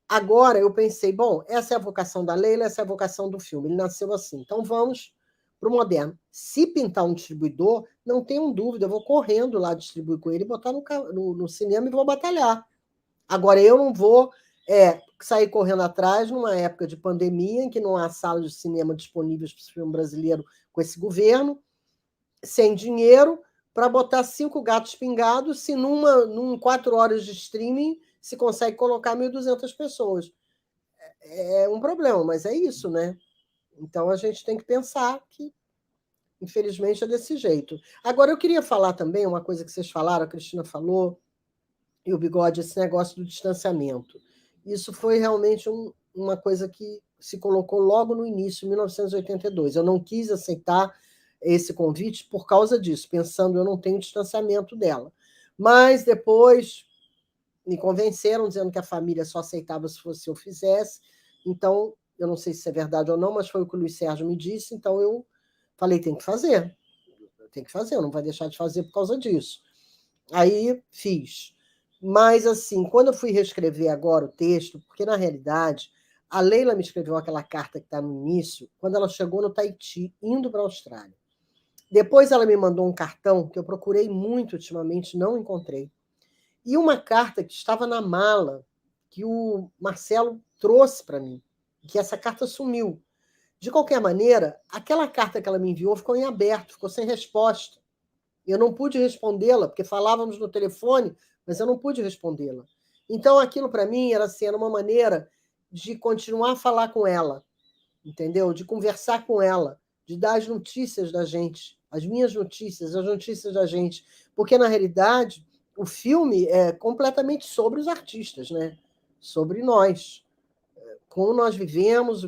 Agora eu pensei, bom, essa é a vocação da Leila, essa é a vocação do filme. Ele nasceu assim. Então vamos para o moderno. Se pintar um distribuidor, não tenham dúvida, eu vou correndo lá distribuir com ele, botar no cinema e vou batalhar. Agora eu não vou sair correndo atrás numa época de pandemia, em que não há salas de cinema disponíveis para o filme brasileiro com esse governo, sem dinheiro, para botar 5 gatos pingados, se num 4 horas de streaming se consegue colocar 1.200 pessoas. é um problema, mas é isso, né? Então a gente tem que pensar que, infelizmente, é desse jeito. Agora, eu queria falar também uma coisa que vocês falaram, a Cristina falou, e o Bigode, esse negócio do distanciamento. Isso foi realmente uma coisa que se colocou logo no início, em 1982. Eu não quis aceitar esse convite por causa disso, pensando eu não tenho distanciamento dela. Mas depois me convenceram, dizendo que a família só aceitava se fosse eu fizesse. Então, eu não sei se é verdade ou não, mas foi o que o Luiz Sérgio me disse, então eu falei, tem que fazer, eu não vai deixar de fazer por causa disso. Aí fiz. Mas, assim, quando eu fui reescrever agora o texto, porque, na realidade, a Leila me escreveu aquela carta que está no início, quando ela chegou no Tahiti, indo para a Austrália. Depois ela me mandou um cartão que eu procurei muito ultimamente, não encontrei. E uma carta que estava na mala, que o Marcelo trouxe para mim, que essa carta sumiu. De qualquer maneira, aquela carta que ela me enviou ficou em aberto, ficou sem resposta. Eu não pude respondê-la, porque falávamos no telefone, mas eu não pude respondê-la. Então, aquilo para mim era, assim, era uma maneira de continuar a falar com ela, entendeu? De conversar com ela, de dar as notícias da gente, as minhas notícias, as notícias da gente. Porque, na realidade, o filme é completamente sobre os artistas, né? Sobre nós. Como nós vivemos,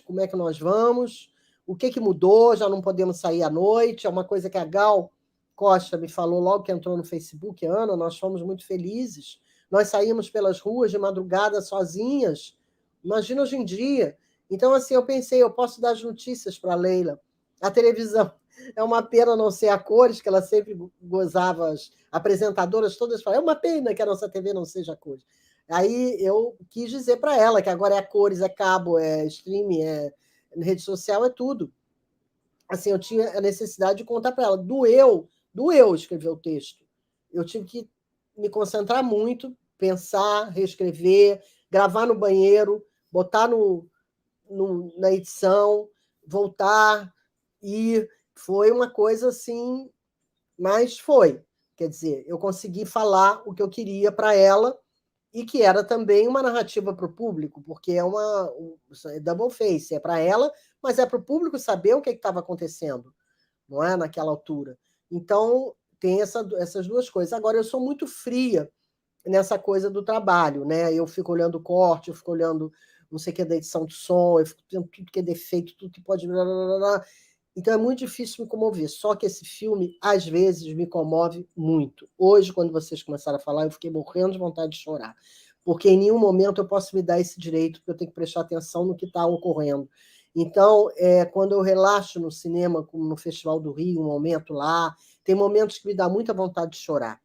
como é que nós vamos, o que mudou, já não podemos sair à noite, é uma coisa que a Gal Costa me falou logo que entrou no Facebook, Ana, nós fomos muito felizes, nós saímos pelas ruas de madrugada sozinhas, imagina hoje em dia. Então, assim, eu pensei, eu posso dar as notícias para a Leila. A televisão é uma pena não ser a cores, que ela sempre gozava, as apresentadoras todas falavam, é uma pena que a nossa TV não seja a cores. Aí eu quis dizer para ela que agora é cores, é cabo, é streaming, é rede social, é tudo. Assim, eu tinha a necessidade de contar para ela. Doeu escrever o texto. Eu tive que me concentrar muito, pensar, reescrever, gravar no banheiro, botar na edição, voltar, ir. Foi uma coisa assim, mas foi. Quer dizer, eu consegui falar o que eu queria para ela, e que era também uma narrativa para o público, porque é double face, é para ela, mas é para o público saber o que estava acontecendo, não é, naquela altura. Então, tem essas duas coisas. Agora, eu sou muito fria nessa coisa do trabalho, né? Eu fico olhando o corte, eu fico olhando não sei o que da edição de som, eu fico vendo tudo que é defeito, tudo que pode... Blá, blá, blá, blá. Então, é muito difícil me comover. Só que esse filme, às vezes, me comove muito. Hoje, quando vocês começaram a falar, eu fiquei morrendo de vontade de chorar. Porque em nenhum momento eu posso me dar esse direito, porque eu tenho que prestar atenção no que está ocorrendo. Então, quando eu relaxo no cinema, como no Festival do Rio, um momento lá, tem momentos que me dá muita vontade de chorar,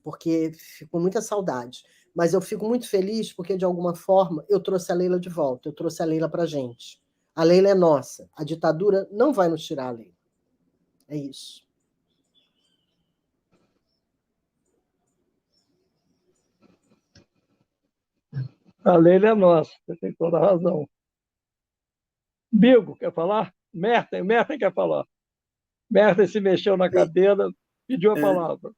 porque fico com muita saudade. Mas eu fico muito feliz porque, de alguma forma, eu trouxe a Leila de volta, eu trouxe a Leila para a gente. A Leila é nossa. A ditadura não vai nos tirar a Leila. É isso. A Leila é nossa, você tem toda a razão. Bigo, quer falar? Merten quer falar. Merten se mexeu na cadeira, pediu a palavra.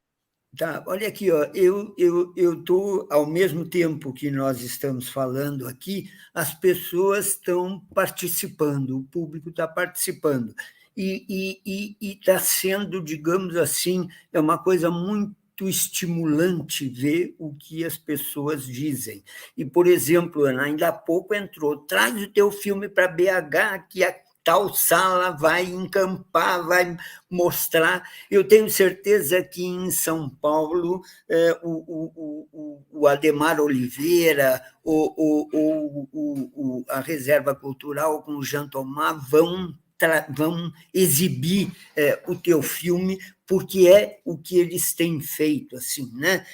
Tá, olha aqui, ó, eu estou, ao mesmo tempo que nós estamos falando aqui, as pessoas estão participando, o público está participando, e está sendo, digamos assim, é uma coisa muito estimulante ver o que as pessoas dizem. E, por exemplo, Ana, ainda há pouco entrou, traz o teu filme para BH, que a tal sala vai encampar, vai mostrar. Eu tenho certeza que em São Paulo o Ademar Oliveira, a Reserva Cultural com o Jean Thomas vão exibir o teu filme, porque é o que eles têm feito, assim, né?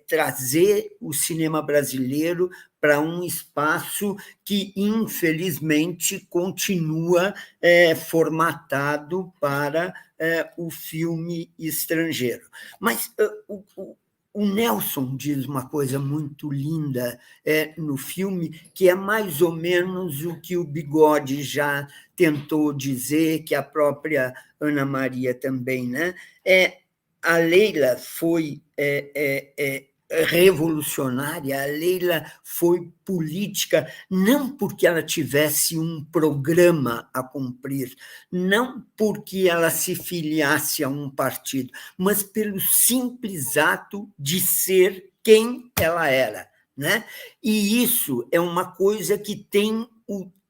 Trazer o cinema brasileiro para um espaço que, infelizmente, continua formatado para o filme estrangeiro. Mas o Nelson diz uma coisa muito linda no filme, que é mais ou menos o que o Bigode já tentou dizer, que a própria Ana Maria também, né? A Leila foi revolucionária, a Leila foi política, não porque ela tivesse um programa a cumprir, não porque ela se filiasse a um partido, mas pelo simples ato de ser quem ela era, né? E isso é uma coisa que tem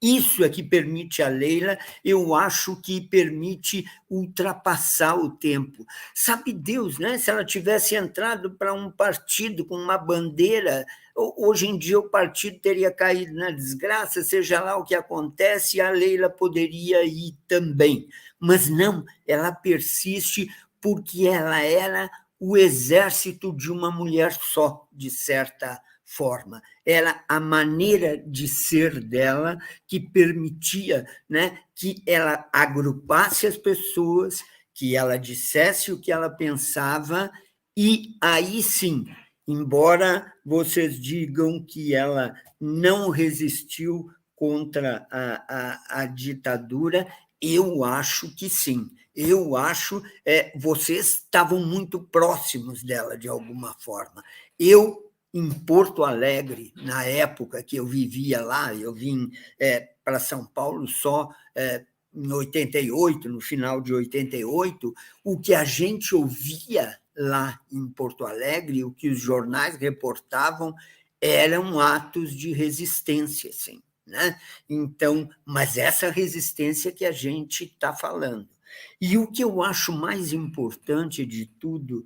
isso é que permite a Leila, eu acho que permite ultrapassar o tempo. Sabe Deus, né? Se ela tivesse entrado para um partido com uma bandeira, hoje em dia o partido teria caído na desgraça, seja lá o que acontece, a Leila poderia ir também. Mas não, ela persiste porque ela era o exército de uma mulher só, de certa forma. Era a maneira de ser dela que permitia, né, que ela agrupasse as pessoas, que ela dissesse o que ela pensava, e aí sim, embora vocês digam que ela não resistiu contra a ditadura, eu acho que sim. Eu acho vocês estavam muito próximos dela, de alguma forma. Eu, em Porto Alegre, na época que eu vivia lá, eu vim para São Paulo só em 88, no final de 88, o que a gente ouvia lá em Porto Alegre, o que os jornais reportavam, eram atos de resistência, sim, né? Então, mas essa resistência que a gente está falando. E o que eu acho mais importante de tudo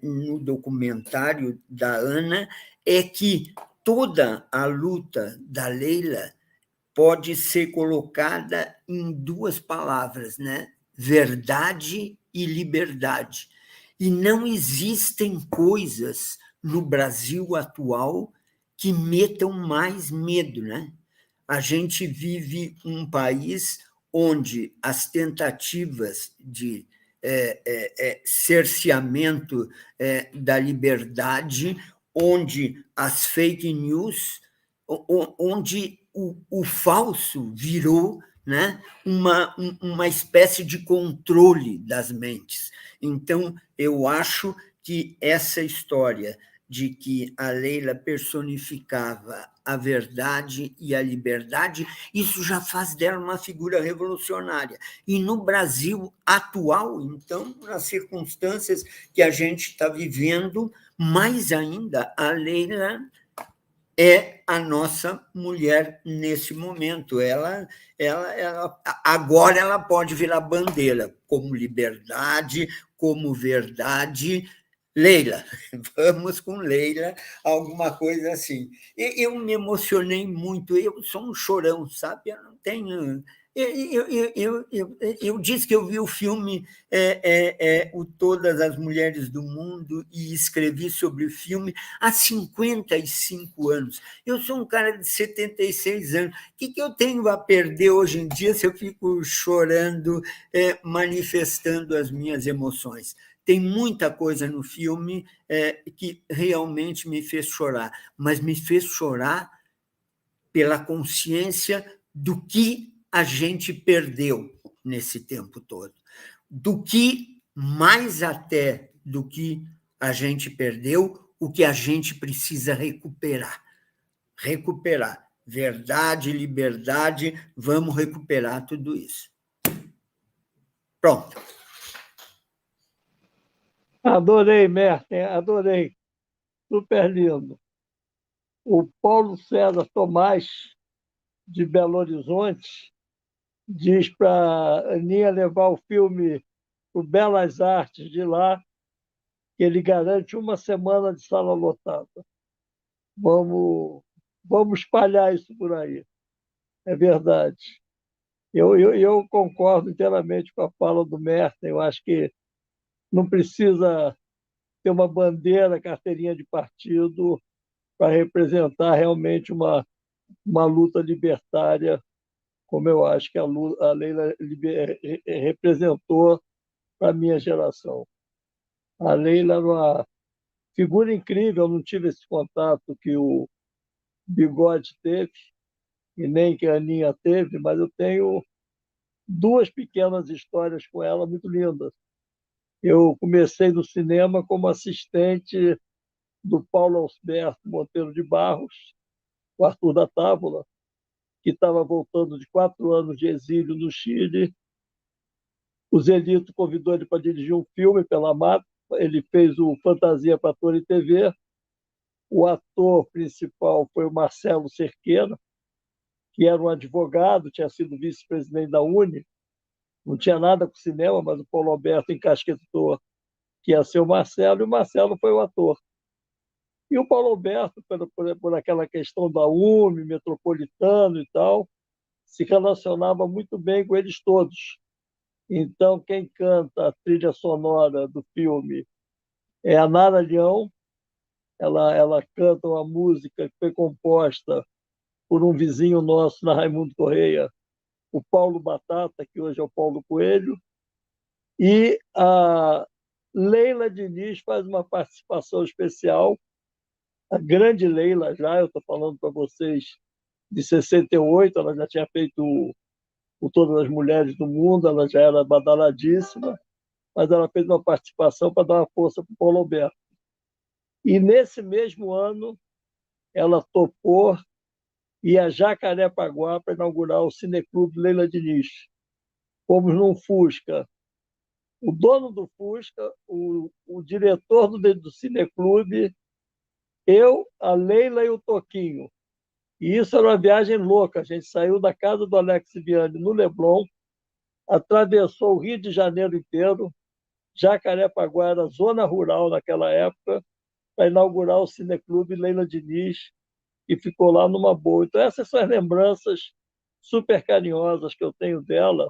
no documentário da Ana é que toda a luta da Leila pode ser colocada em duas palavras, né? Verdade e liberdade. E não existem coisas no Brasil atual que metam mais medo, né? A gente vive um país onde as tentativas de cerceamento da liberdade, onde as fake news, onde o falso virou, né, uma espécie de controle das mentes. Então, eu acho que essa história de que a Leila personificava a verdade e a liberdade, isso já faz dela uma figura revolucionária. E no Brasil atual, então, nas circunstâncias que a gente está vivendo, mais ainda, a Leila é a nossa mulher nesse momento. Agora ela pode virar bandeira como liberdade, como verdade. Leila, vamos com Leila, alguma coisa assim. Eu me emocionei muito, eu sou um chorão, sabe? Eu não tenho. Eu disse que eu vi o filme o Todas as Mulheres do Mundo e escrevi sobre o filme há 55 anos. Eu sou um cara de 76 anos. O que eu tenho a perder hoje em dia se eu fico chorando, manifestando as minhas emoções? Tem muita coisa no filme que realmente me fez chorar, mas me fez chorar pela consciência do que a gente perdeu nesse tempo todo, do que, mais até do que a gente perdeu, o que a gente precisa recuperar. Recuperar. Verdade, liberdade, vamos recuperar tudo isso. Pronto. Adorei, Merten, adorei. Super lindo. O Paulo César Tomás, de Belo Horizonte, diz para a Aninha levar o filme para o Belas Artes de lá, que ele garante uma semana de sala lotada. Vamos espalhar isso por aí. É verdade. Eu concordo inteiramente com a fala do Merten. Eu acho que não precisa ter uma bandeira, carteirinha de partido para representar realmente uma luta libertária, como eu acho que a Leila representou para a minha geração. A Leila era uma figura incrível, eu não tive esse contato que o Bigode teve, e nem que a Aninha teve, mas eu tenho duas pequenas histórias com ela muito lindas. Eu comecei no cinema como assistente do Paulo Alberto Monteiro de Barros, o Arthur da Távola, que estava voltando de 4 anos de exílio no Chile. O Zelito convidou ele para dirigir um filme pela Mata. Ele fez o Fantasia para Ator e TV. O ator principal foi o Marcelo Cerqueira, que era um advogado, tinha sido vice-presidente da UNE, não tinha nada com cinema, mas o Paulo Alberto encasquetou que ia ser o Marcelo, e o Marcelo foi o ator. E o Paulo Alberto, por aquela questão da UME, metropolitano e tal, se relacionava muito bem com eles todos. Então, quem canta a trilha sonora do filme é a Nara Leão. Ela canta uma música que foi composta por um vizinho nosso na Raimundo Correia, o Paulo Batata, que hoje é o Paulo Coelho, e a Leila Diniz faz uma participação especial, a grande Leila já, eu estou falando para vocês, de 68, ela já tinha feito o Todas as Mulheres do Mundo, ela já era badaladíssima, mas ela fez uma participação para dar uma força para o Paulo Alberto. E nesse mesmo ano, ela topou ir a Jacarepaguá para inaugurar o Cineclube Leila Diniz. Fomos num Fusca. O dono do Fusca, o diretor do Cineclube, eu, a Leila e o Toquinho. E isso era uma viagem louca. A gente saiu da casa do Alex Vianney no Leblon, atravessou o Rio de Janeiro inteiro. Jacarepaguá era zona rural naquela época, para inaugurar o Cineclube Leila Diniz, e ficou lá numa boa. Então, essas são as lembranças super carinhosas que eu tenho dela.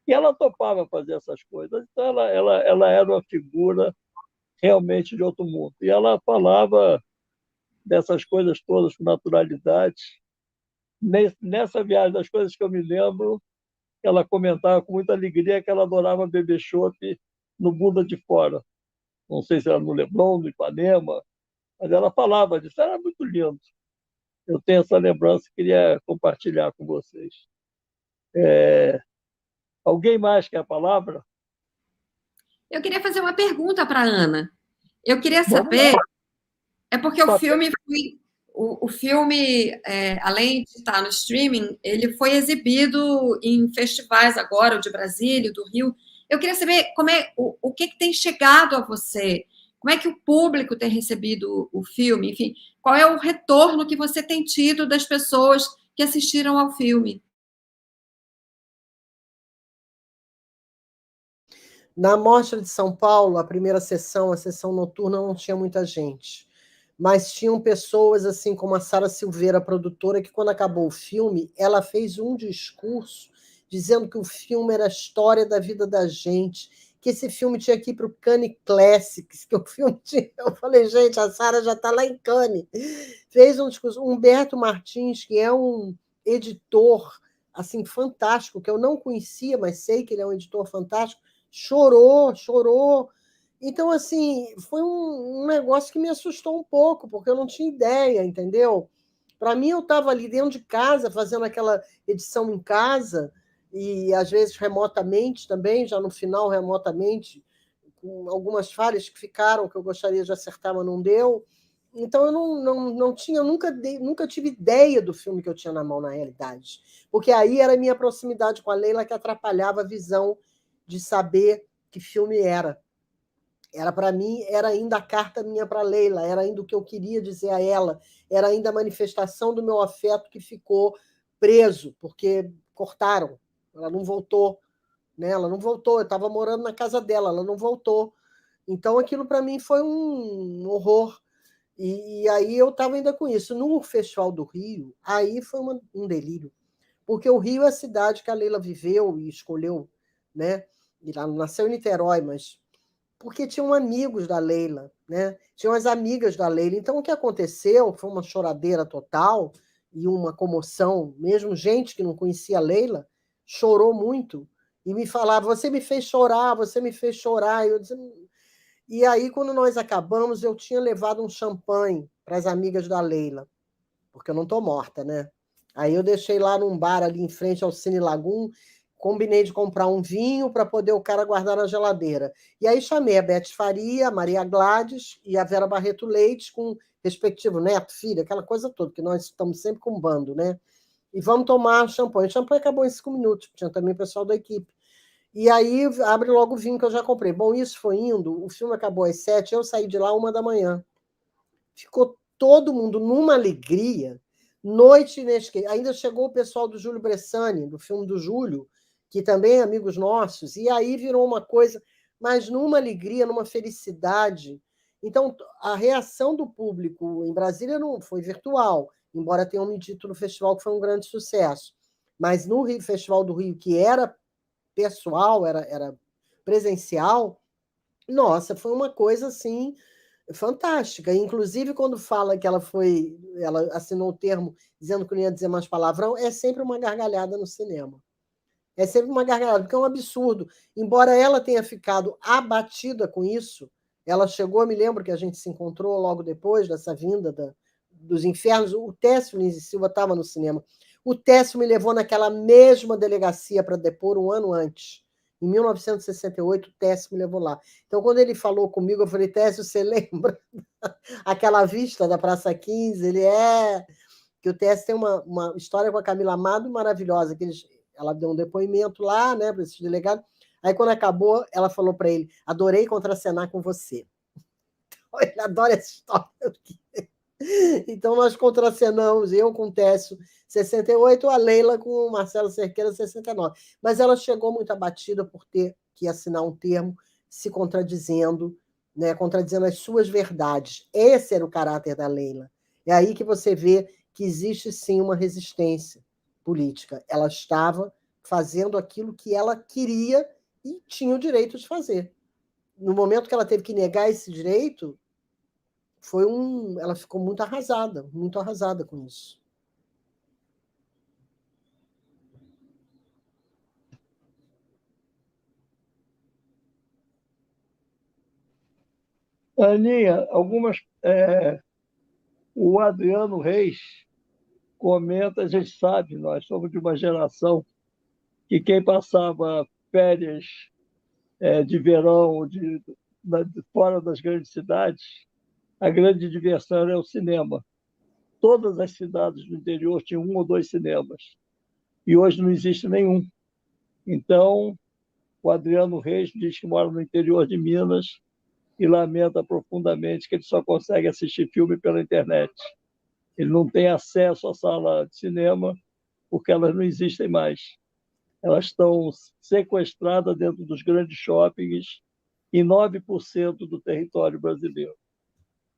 E ela topava fazer essas coisas. Então, ela era uma figura realmente de outro mundo. E ela falava dessas coisas todas com naturalidade. Nessa viagem, das coisas que eu me lembro, ela comentava com muita alegria que ela adorava beber chopp no Bunda de Fora. Não sei se era no Leblon, no Ipanema, mas ela falava disso. Era muito lindo. Eu tenho essa lembrança e queria compartilhar com vocês. Alguém mais quer a palavra? Eu queria fazer uma pergunta para a Ana. Eu queria Vamos saber, lá. é porque o filme além de estar no streaming, ele foi exibido em festivais agora, o de Brasília, o do Rio. Eu queria saber o que tem chegado a você, como é que o público tem recebido o filme, enfim, qual é o retorno que você tem tido das pessoas que assistiram ao filme? Na Mostra de São Paulo, a primeira sessão, a sessão noturna, não tinha muita gente. Mas tinham pessoas, assim como a Sara Silveira, produtora, que quando acabou o filme, ela fez um discurso dizendo que o filme era a história da vida da gente, que esse filme tinha que ir para o Cannes Classics, que o filme tinha... Eu falei, gente, a Sara já está lá em Cannes. Fez um discurso. Humberto Martins, que é um editor assim fantástico, que eu não conhecia, mas sei que ele é um editor fantástico, chorou. Então, assim, foi um negócio que me assustou um pouco, porque eu não tinha ideia, entendeu? Para mim, eu estava ali dentro de casa, fazendo aquela edição em casa, e às vezes remotamente também, já no final remotamente, com algumas falhas que ficaram, que eu gostaria de acertar, mas não deu. Então, eu não tinha, nunca tive ideia do filme que eu tinha na mão, na realidade. Porque aí era a minha proximidade com a Leila que atrapalhava a visão de saber que filme era. Era para mim, era ainda a carta minha para Leila, era ainda o que eu queria dizer a ela, era ainda a manifestação do meu afeto que ficou preso, porque cortaram, ela não voltou, né? Ela não voltou, eu estava morando na casa dela, ela não voltou. Então aquilo para mim foi um horror. E aí eu estava ainda com isso. No Festival do Rio, aí foi um delírio, porque o Rio é a cidade que a Leila viveu e escolheu, né? Ela nasceu em Niterói, mas porque tinham amigos da Leila, né? Tinham as amigas da Leila. Então, o que aconteceu foi uma choradeira total e uma comoção. Mesmo gente que não conhecia a Leila chorou muito e me falava: você me fez chorar, você me fez chorar. E aí, quando nós acabamos, eu tinha levado um champanhe para as amigas da Leila, porque eu não estou morta, né? Aí eu deixei lá num bar ali em frente ao Cine Lagoon, combinei de comprar um vinho para poder o cara guardar na geladeira. E aí chamei a Beth Faria, a Maria Gladys e a Vera Barreto Leite, com respectivo neto, filho, aquela coisa toda, que nós estamos sempre com um bando, né? E vamos tomar champanhe. O champanhe acabou em 5 minutos, tinha também o pessoal da equipe. E aí abre logo o vinho que eu já comprei. Bom, isso foi indo, o filme acabou às 7, eu saí de lá 1 da manhã. Ficou todo mundo numa alegria, noite inesquecível. Ainda chegou o pessoal do Júlio Bressani, do filme do Júlio, que também é amigos nossos, e aí virou uma coisa, mas numa alegria, numa felicidade. Então, a reação do público em Brasília não foi virtual, embora tenham me dito no festival que foi um grande sucesso. Mas no Rio, Festival do Rio, que era pessoal, era presencial, nossa, foi uma coisa assim fantástica. Inclusive, quando fala que ela assinou o termo dizendo que não ia dizer mais palavrão, é sempre uma gargalhada no cinema. É sempre uma gargalhada, porque é um absurdo. Embora ela tenha ficado abatida com isso, ela chegou, me lembro que a gente se encontrou logo depois dessa vinda dos infernos, o Técio Lins e Silva estava no cinema. O Técio me levou naquela mesma delegacia para depor um ano antes. Em 1968, o Técio me levou lá. Então, quando ele falou comigo, eu falei, Técio, você lembra aquela vista da Praça 15? Que o Técio tem uma história com a Camila Amado maravilhosa, que ela deu um depoimento lá, né, para esse delegado. Aí, quando acabou, ela falou para ele, adorei contracenar com você. Então, ele adora essa história. Então, nós contracenamos, eu com o Técio, 68, a Leila com o Marcelo Cerqueira, 69. Mas ela chegou muito abatida por ter que assinar um termo se contradizendo, né, contradizendo as suas verdades. Esse era o caráter da Leila. É aí que você vê que existe, sim, uma resistência política. Ela estava fazendo aquilo que ela queria e tinha o direito de fazer. No momento que ela teve que negar esse direito, ela ficou muito arrasada com isso. Aninha, o Adriano Reis comenta, a gente sabe, nós somos de uma geração que quem passava férias de verão fora das grandes cidades, a grande diversão era o cinema. Todas as cidades do interior tinham 1 ou 2 cinemas, e hoje não existe nenhum. Então, o Adriano Reis diz que mora no interior de Minas e lamenta profundamente que ele só consegue assistir filme pela internet. Ele não tem acesso à sala de cinema porque elas não existem mais. Elas estão sequestradas dentro dos grandes shoppings em 9% do território brasileiro.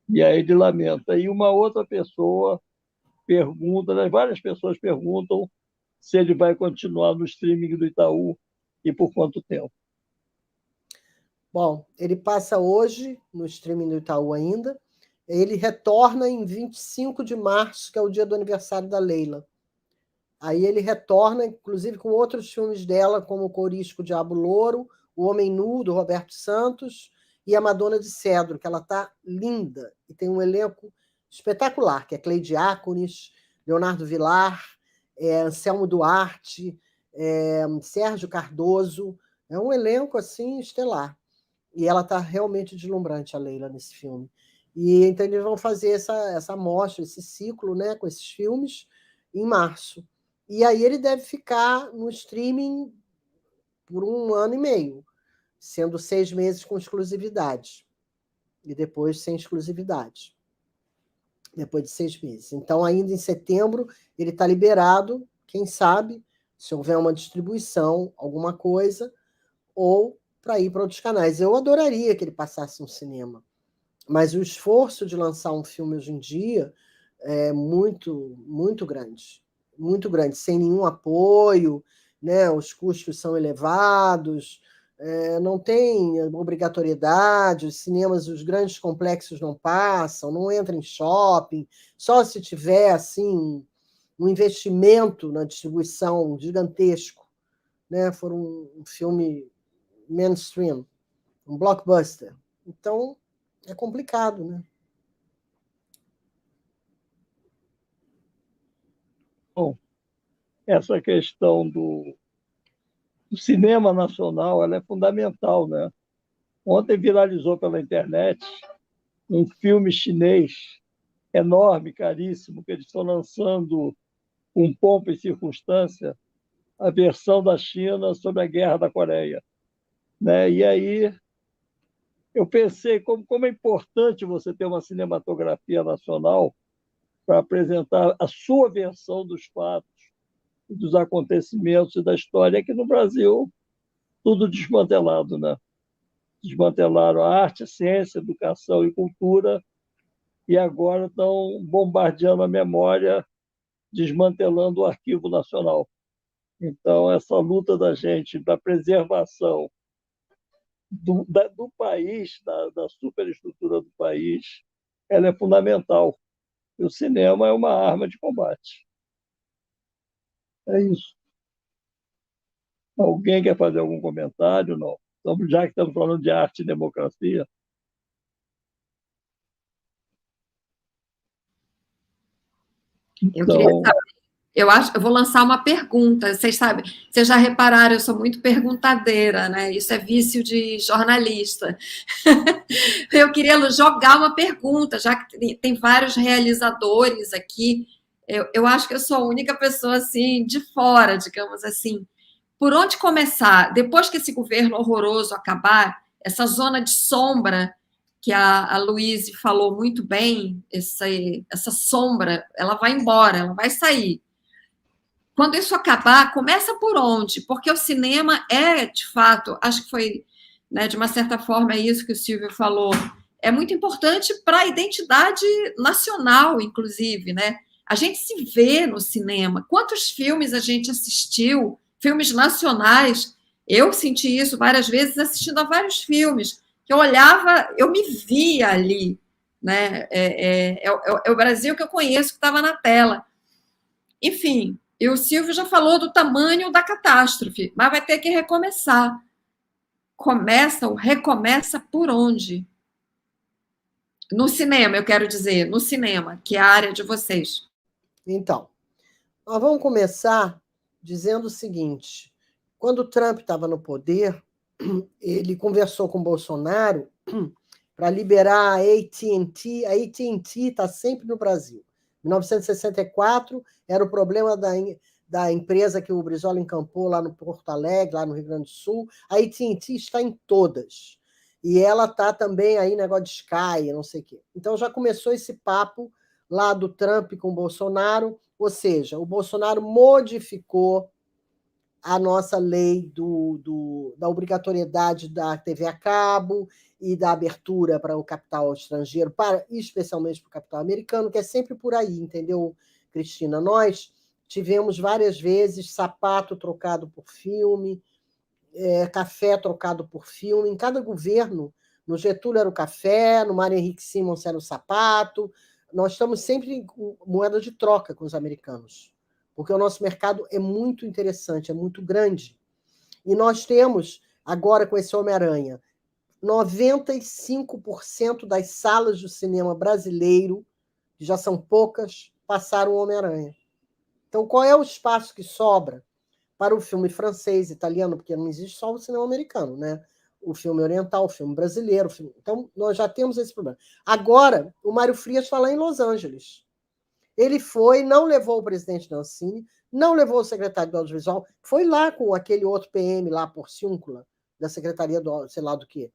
E aí ele lamenta. E uma outra pessoa pergunta, né, várias pessoas perguntam se ele vai continuar no streaming do Itaú e por quanto tempo. Bom, ele passa hoje no streaming do Itaú ainda. Ele retorna em 25 de março, que é o dia do aniversário da Leila. Aí ele retorna, inclusive, com outros filmes dela, como O Corisco Diabo Louro, O Homem Nu, do Roberto Santos, e A Madonna de Cedro, que ela está linda e tem um elenco espetacular, que é Cleide Diáconis, Leonardo Vilar, Anselmo Duarte, Sérgio Cardoso. É um elenco assim estelar. E ela está realmente deslumbrante, a Leila, nesse filme. E então eles vão fazer essa mostra, esse ciclo, né, com esses filmes, em março. E aí ele deve ficar no streaming por 1 ano e meio, sendo 6 meses com exclusividade. E depois sem exclusividade. Depois de 6 meses. Então, ainda em setembro, ele está liberado, quem sabe, se houver uma distribuição, alguma coisa, ou para ir para outros canais. Eu adoraria que ele passasse no cinema, mas o esforço de lançar um filme hoje em dia é muito, muito grande. Muito grande, sem nenhum apoio, né? Os custos são elevados, não tem obrigatoriedade, os cinemas, os grandes complexos não passam, não entra em shopping, só se tiver assim um investimento na distribuição gigantesco, né? For um filme mainstream, um blockbuster. Então, é complicado, né? Bom, essa questão o cinema nacional ela é fundamental, né? Ontem viralizou pela internet um filme chinês enorme, caríssimo, que eles estão lançando com pompa e circunstância a versão da China sobre a Guerra da Coreia, né? E aí eu pensei como é importante você ter uma cinematografia nacional para apresentar a sua versão dos fatos, dos acontecimentos e da história, que no Brasil tudo desmantelado, né? Desmantelaram a arte, a ciência, a educação e cultura, e agora estão bombardeando a memória, desmantelando o Arquivo Nacional. Então, essa luta da gente da preservação do país, da superestrutura do país, ela é fundamental. E o cinema é uma arma de combate. É isso. Alguém quer fazer algum comentário? Não. Então, já que estamos falando de arte e democracia. Eu queria Então, saber, eu vou lançar uma pergunta. Vocês sabem, vocês já repararam, eu sou muito perguntadeira, né? Isso é vício de jornalista. Eu queria jogar uma pergunta, já que tem vários realizadores aqui. Eu acho que eu sou a única pessoa assim de fora, digamos assim. Por onde começar? Depois que esse governo horroroso acabar, essa zona de sombra que a Luíse falou muito bem, essa sombra, ela vai embora, ela vai sair. Quando isso acabar, começa por onde? Porque o cinema é, de fato, acho que foi, né, de uma certa forma, é isso que o Silvio falou, é muito importante para a identidade nacional, inclusive, né? A gente se vê no cinema. Quantos filmes a gente assistiu, filmes nacionais? Eu senti isso várias vezes assistindo a vários filmes, que eu olhava, eu me via ali, né? É o Brasil que eu conheço que estava na tela. Enfim, e o Silvio já falou do tamanho da catástrofe, mas vai ter que recomeçar. Começa ou recomeça por onde? No cinema, eu quero dizer, no cinema, que é a área de vocês. Então, nós vamos começar dizendo o seguinte: quando o Trump estava no poder, ele conversou com o Bolsonaro para liberar a AT&T. A AT&T está sempre no Brasil. Em 1964, era o problema da empresa que o Brizola encampou lá no Porto Alegre, lá no Rio Grande do Sul. A AT&T está em todas. E ela está também aí, negócio de Sky, não sei o quê. Então já começou esse papo lá do Trump com o Bolsonaro, ou seja, o Bolsonaro modificou a nossa lei da obrigatoriedade da TV a cabo e da abertura para o capital estrangeiro, especialmente para o capital americano, que é sempre por aí, entendeu, Cristina? Nós tivemos várias vezes sapato trocado por filme, café trocado por filme, em cada governo. No Getúlio era o café, no Mário Henrique Simons era o sapato. Nós estamos sempre com moeda de troca com os americanos, porque o nosso mercado é muito interessante, é muito grande. E nós temos, agora com esse Homem-Aranha, 95% das salas do cinema brasileiro, que já são poucas, passaram o Homem-Aranha. Então, qual é o espaço que sobra para o filme francês, italiano, porque não existe só o cinema americano, né? O filme oriental, o filme brasileiro. Então, nós já temos esse problema. Agora, o Mário Frias está lá em Los Angeles. Ele foi, não levou o presidente da Ancine, não levou o secretário do audiovisual, foi lá com aquele outro PM lá, Porciúncula, da Secretaria do sei lá do quê.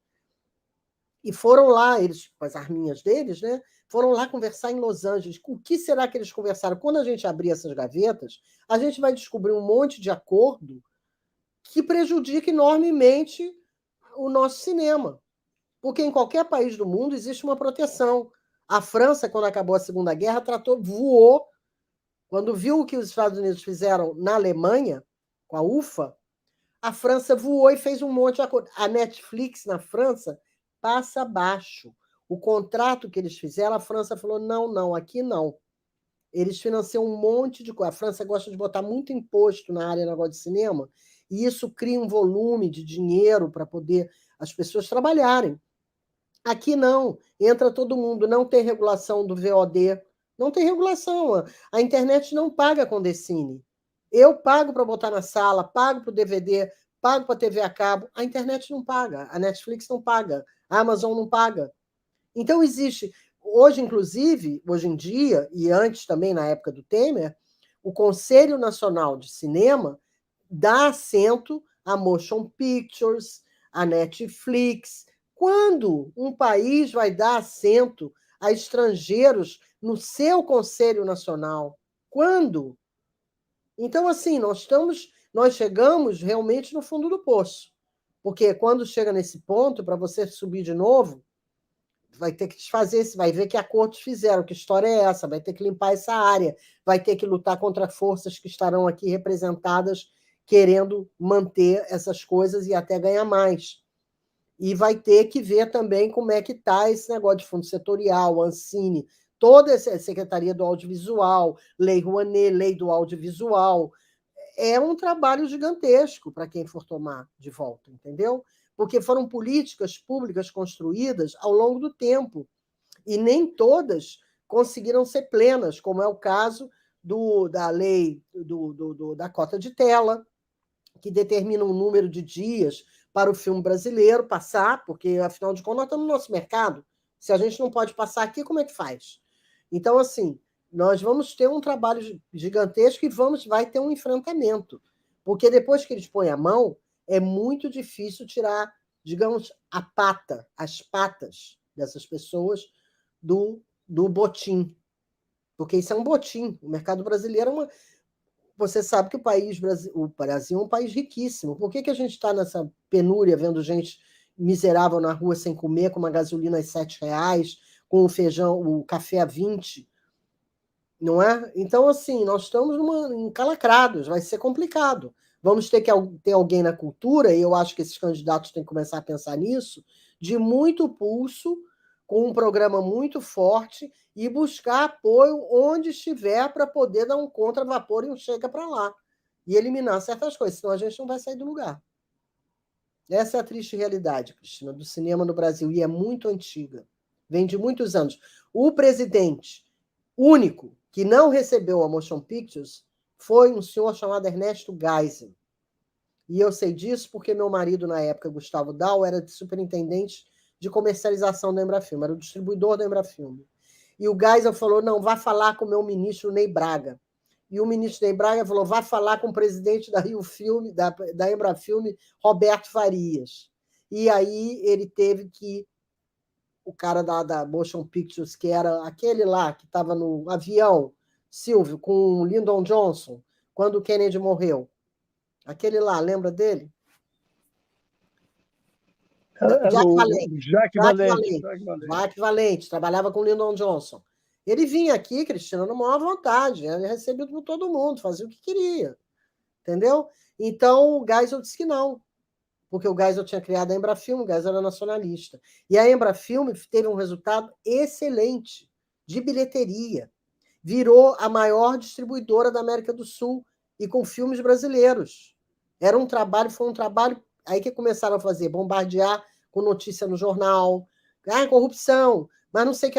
E foram lá, eles, com as arminhas deles, né? Foram lá conversar em Los Angeles. O que será que eles conversaram? Quando a gente abrir essas gavetas, a gente vai descobrir um monte de acordo que prejudica enormemente o nosso cinema. Porque em qualquer país do mundo existe uma proteção. A França, quando acabou a Segunda Guerra, voou. Quando viu o que os Estados Unidos fizeram na Alemanha, com a UFA, a França voou e fez um monte de acordo. A Netflix, na França, passa abaixo. O contrato que eles fizeram, a França falou, não, aqui não. Eles financiam um monte de coisa. A França gosta de botar muito imposto na área negócio de cinema, e isso cria um volume de dinheiro para poder as pessoas trabalharem. Aqui não, entra todo mundo, não tem regulação do VOD, não tem regulação. A internet não paga Condecine. Eu pago para botar na sala, pago para o DVD, pago para TV a cabo, a internet não paga, a Netflix não paga, a Amazon não paga. Então, existe, hoje, inclusive, hoje em dia, e antes também, na época do Temer, o Conselho Nacional de Cinema dá assento a motion pictures, a Netflix. Quando um país vai dar assento a estrangeiros no seu Conselho Nacional? Quando? Então, assim, nós chegamos realmente no fundo do poço. Porque quando chega nesse ponto, para você subir de novo, vai ter que desfazer, vai ver que acordos fizeram, que história é essa, vai ter que limpar essa área, vai ter que lutar contra forças que estarão aqui representadas querendo manter essas coisas e até ganhar mais. E vai ter que ver também como é que está esse negócio de fundo setorial, Ancine, toda essa Secretaria do Audiovisual, Lei Rouanet, Lei do Audiovisual. É um trabalho gigantesco para quem for tomar de volta, entendeu? Porque foram políticas públicas construídas ao longo do tempo, e nem todas conseguiram ser plenas, como é o caso da lei da cota de tela, que determina um número de dias para o filme brasileiro passar, porque, afinal de contas, nós estamos no nosso mercado. Se a gente não pode passar aqui, como é que faz? Então, assim, nós vamos ter um trabalho gigantesco e vai ter um enfrentamento. Porque depois que eles põem a mão, é muito difícil tirar, digamos, as patas dessas pessoas do botim. Porque isso é um botim. O mercado brasileiro é uma... Você sabe que o Brasil é um país riquíssimo. Por que a gente está nessa penúria, vendo gente miserável na rua sem comer, com uma gasolina a R$7, com o feijão, o café a 20? Não é? Então, assim, nós estamos encalacrados, vai ser complicado. Vamos ter que ter alguém na cultura, e eu acho que esses candidatos têm que começar a pensar nisso, de muito pulso, com um programa muito forte, e buscar apoio onde estiver para poder dar um contra-vapor e um chega para lá. E eliminar certas coisas, senão a gente não vai sair do lugar. Essa é a triste realidade, Cristina, do cinema no Brasil, e é muito antiga. Vem de muitos anos. O presidente único que não recebeu a Motion Pictures foi um senhor chamado Ernesto Geisel. E eu sei disso porque meu marido, na época, Gustavo Dal, era superintendente de comercialização da Embrafilme, era o distribuidor da Embrafilme. E o Geisel falou, não, vá falar com o meu ministro Ney Braga. E o ministro Ney Braga falou, vá falar com o presidente da Rio Filme, da Embrafilme, Roberto Farias. E aí ele teve que... O cara da Motion Pictures, que era aquele lá que estava no avião, Silvio, com o Lyndon Johnson, quando o Kennedy morreu. Aquele lá, lembra dele? Jacques Valente. Jacques Valente, trabalhava com o Lyndon Johnson. Ele vinha aqui, Cristina, na maior vontade, ele recebido por todo mundo, fazia o que queria. Entendeu? Então, o Geisel disse que não, porque o Geisel tinha criado a Embrafilme, o Geisel era nacionalista. E a Embrafilme teve um resultado excelente de bilheteria. Virou a maior distribuidora da América do Sul e com filmes brasileiros. Foi um trabalho aí que começaram a fazer, bombardear com notícia no jornal, corrupção, mas não sei que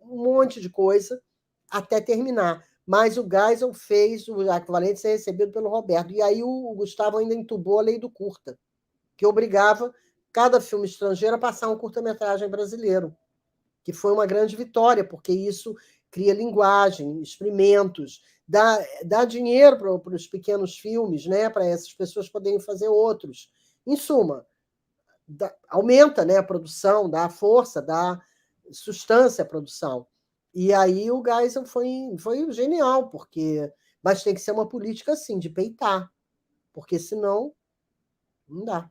um monte de coisa, até terminar. Mas o Geisel fez o Jacques Valente ser recebido pelo Roberto. E aí o Gustavo ainda entubou a lei do curta, que obrigava cada filme estrangeiro a passar um curta-metragem brasileiro, que foi uma grande vitória, porque isso cria linguagem, experimentos, dá dinheiro para os pequenos filmes, né, para essas pessoas poderem fazer outros. Em suma, aumenta, né, a produção, dá força, dá sustância à produção. E aí o Geisel foi genial, mas tem que ser uma política assim, de peitar, porque senão não dá.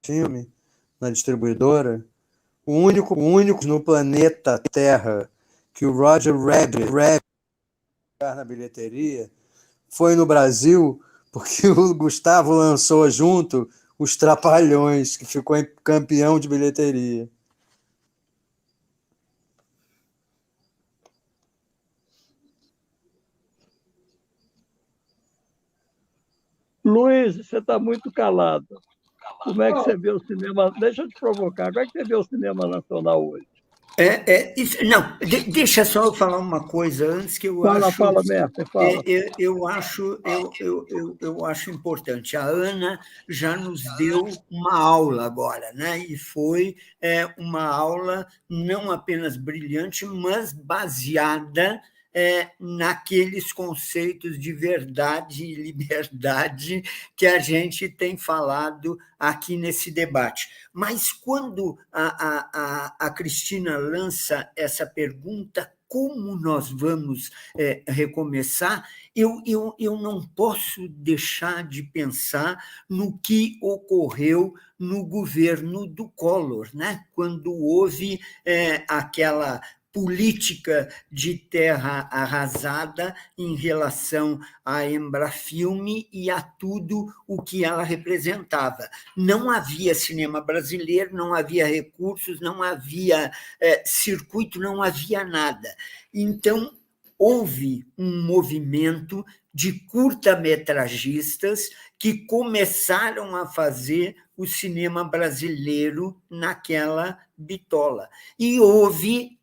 Filme na distribuidora, o único no planeta Terra que o Roger Rabbit na bilheteria foi no Brasil, porque o Gustavo lançou junto Os Trapalhões, que ficou campeão de bilheteria. Luiz, você está muito calado. Como é que você vê o cinema? Deixa eu te provocar. Como é que você vê o cinema nacional hoje? Não, deixa só eu falar uma coisa antes que eu acho. Fala, Merten, fala. Eu acho importante. A Ana já nos deu uma aula agora, né? E foi uma aula não apenas brilhante, mas baseada naqueles conceitos de verdade e liberdade que a gente tem falado aqui nesse debate. Mas quando a Cristina lança essa pergunta, como nós vamos recomeçar, eu não posso deixar de pensar no que ocorreu no governo do Collor, né? Quando houve aquela política de terra arrasada em relação à Embrafilme e a tudo o que ela representava. Não havia cinema brasileiro, não havia recursos, não havia circuito, não havia nada. Então, houve um movimento de curta-metragistas que começaram a fazer o cinema brasileiro naquela bitola. E houve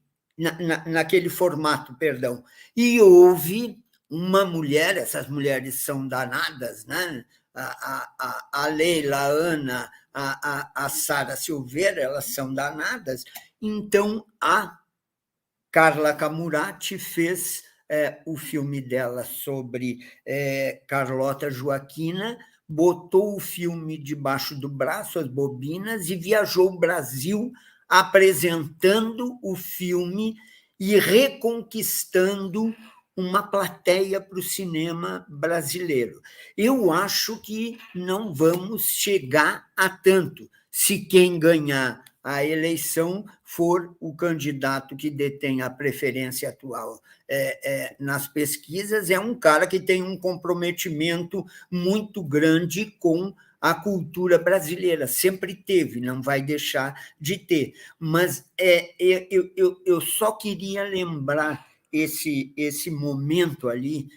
naquele formato, perdão. E houve uma mulher, essas mulheres são danadas, né? A Leila, a Ana, a Sara Silveira, elas são danadas. Então, a Carla Camurati fez o filme dela sobre Carlota Joaquina, botou o filme debaixo do braço, as bobinas, e viajou o Brasil apresentando o filme e reconquistando uma plateia para o cinema brasileiro. Eu acho que não vamos chegar a tanto se quem ganhar a eleição for o candidato que detém a preferência atual nas pesquisas, é um cara que tem um comprometimento muito grande com a cultura brasileira, sempre teve, não vai deixar de ter. Mas eu só queria lembrar esse momento ali,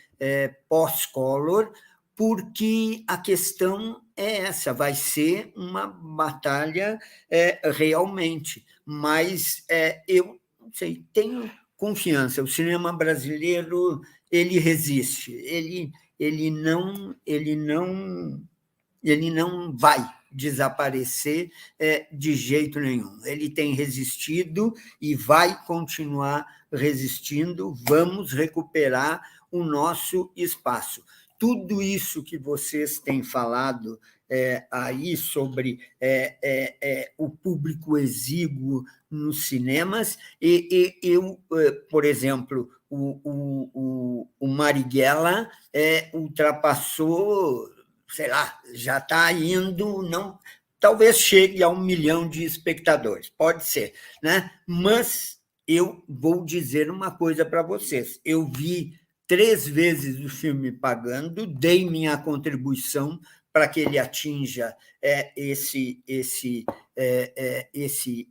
pós-Collor, porque a questão é essa, vai ser uma batalha realmente, mas eu não sei, tenho confiança, o cinema brasileiro ele resiste, ele não vai desaparecer de jeito nenhum. Ele tem resistido e vai continuar resistindo. Vamos recuperar o nosso espaço. Tudo isso que vocês têm falado aí sobre o público exíguo nos cinemas, eu, por exemplo, o Marighella ultrapassou, sei lá, já está indo, não, talvez chegue a 1 milhão de espectadores, pode ser, né? Mas eu vou dizer uma coisa para vocês, eu vi 3 vezes o filme pagando, dei minha contribuição para que ele atinja